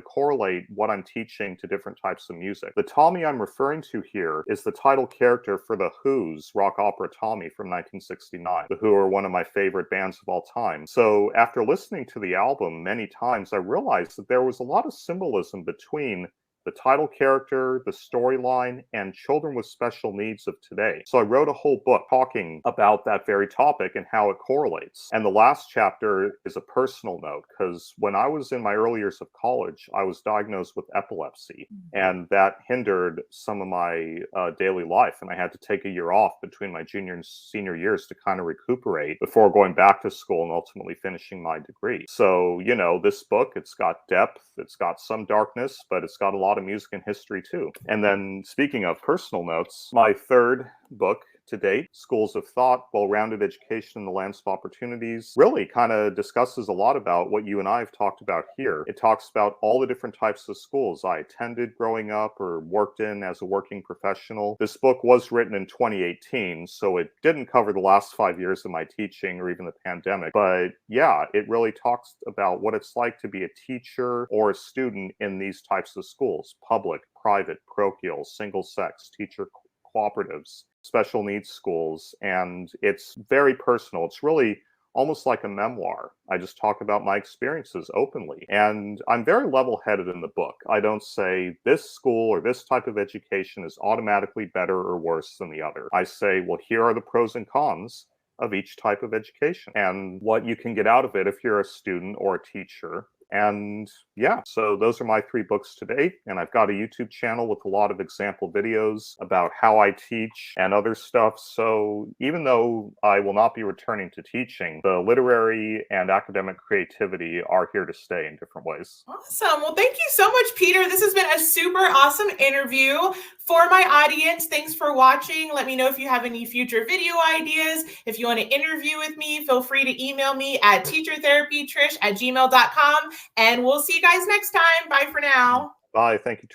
correlate what I'm teaching to different types of music. The Tommy I'm referring to here is the title character for The Who's rock opera Tommy from 1969. The Who are one of my favorite bands of all time. So after listening to the album many times, I realized that there was a lot of symbolism between the title character, the storyline, and children with special needs of today. So I wrote a whole book talking about that very topic and how it correlates. And the last chapter is a personal note, because when I was in my early years of college, I was diagnosed with epilepsy, and that hindered some of my daily life. And I had to take a year off between my junior and senior years to kind of recuperate before going back to school and ultimately finishing my degree. So, you know, this book, it's got depth, it's got some darkness, but it's got a lot of music and history too. And then speaking of personal notes, my third book to date, Schools of Thought, Well-Rounded Education in the Lands of Opportunities, really kind of discusses a lot about what you and I have talked about here. It talks about all the different types of schools I attended growing up or worked in as a working professional. This book was written in 2018, so it didn't cover the last 5 years of my teaching or even the pandemic. But yeah, it really talks about what it's like to be a teacher or a student in these types of schools: public, private, parochial, single-sex, teacher cooperatives, special needs schools, and it's very personal. It's really almost like a memoir. I just talk about my experiences openly, and I'm very level-headed in the book. I don't say this school or this type of education is automatically better or worse than the other. I say, well, here are the pros and cons of each type of education and what you can get out of it if you're a student or a teacher. And yeah, so those are my 3 books today. And I've got a YouTube channel with a lot of example videos about how I teach and other stuff. So even though I will not be returning to teaching, the literary and academic creativity are here to stay in different ways. Awesome. Well, thank you so much, Peter. This has been a super awesome interview. For my audience, thanks for watching. Let me know if you have any future video ideas. If you want to interview with me, feel free to email me at teachertherapytrish@gmail.com. And we'll see you guys next time. Bye for now. Bye. Thank you, Trish.